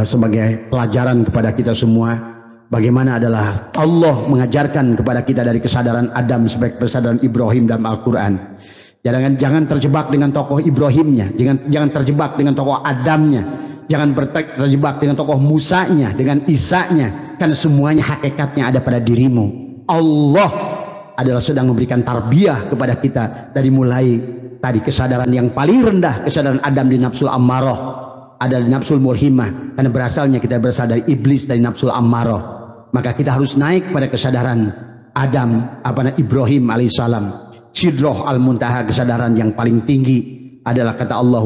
sebagai pelajaran kepada kita semua, bagaimana adalah Allah mengajarkan kepada kita dari kesadaran Adam sebagai kesadaran Ibrahim dalam Al-Quran. Jangan terjebak dengan tokoh Ibrahimnya, jangan terjebak dengan tokoh Adamnya, jangan terjebak dengan tokoh Musanya, dengan Isanya, karena semuanya hakikatnya ada pada dirimu. Allah adalah sedang memberikan tarbiyah kepada kita dari mulai tadi kesadaran yang paling rendah, kesadaran Adam di nafsul ammarah, ada di nafsul mulhimah, karena berasalnya kita berasal dari iblis, dari nafsul ammarah. Maka kita harus naik pada kesadaran Adam, Ibrahim alaihissalam, sidroh al-muntaha, kesadaran yang paling tinggi adalah kata Allah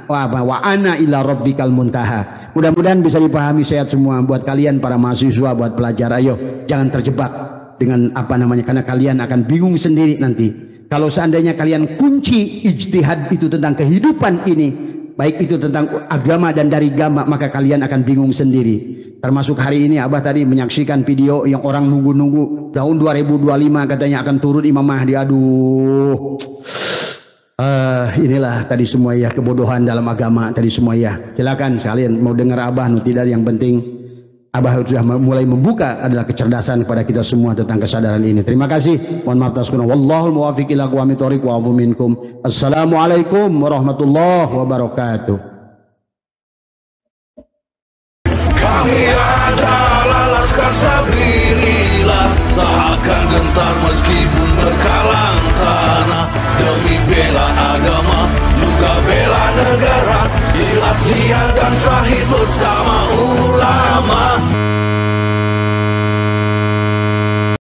wa ana ila rabbikal muntaha. Mudah-mudahan bisa dipahami sehat semua buat kalian para mahasiswa, buat pelajar. Ayo jangan terjebak dengan karena kalian akan bingung sendiri nanti. Kalau seandainya kalian kunci ijtihad itu tentang kehidupan ini, baik itu tentang agama dan dari agama, maka kalian akan bingung sendiri. Termasuk hari ini Abah tadi menyaksikan video yang orang nunggu-nunggu tahun 2025 katanya akan turun Imam Mahdi. Aduh, inilah tadi semua ya kebodohan dalam agama tadi semua ya. Silakan kalian mau dengar Abah, tidak, yang penting Abah sudah mulai membuka adalah kecerdasan kepada kita semua tentang kesadaran ini. Terima kasih. Mohon maaf atas kurang. Wallahul muwaffiq ila aqwamit thoriq wa afu minkum. Assalamualaikum warahmatullahi wabarakatuh. Kami ada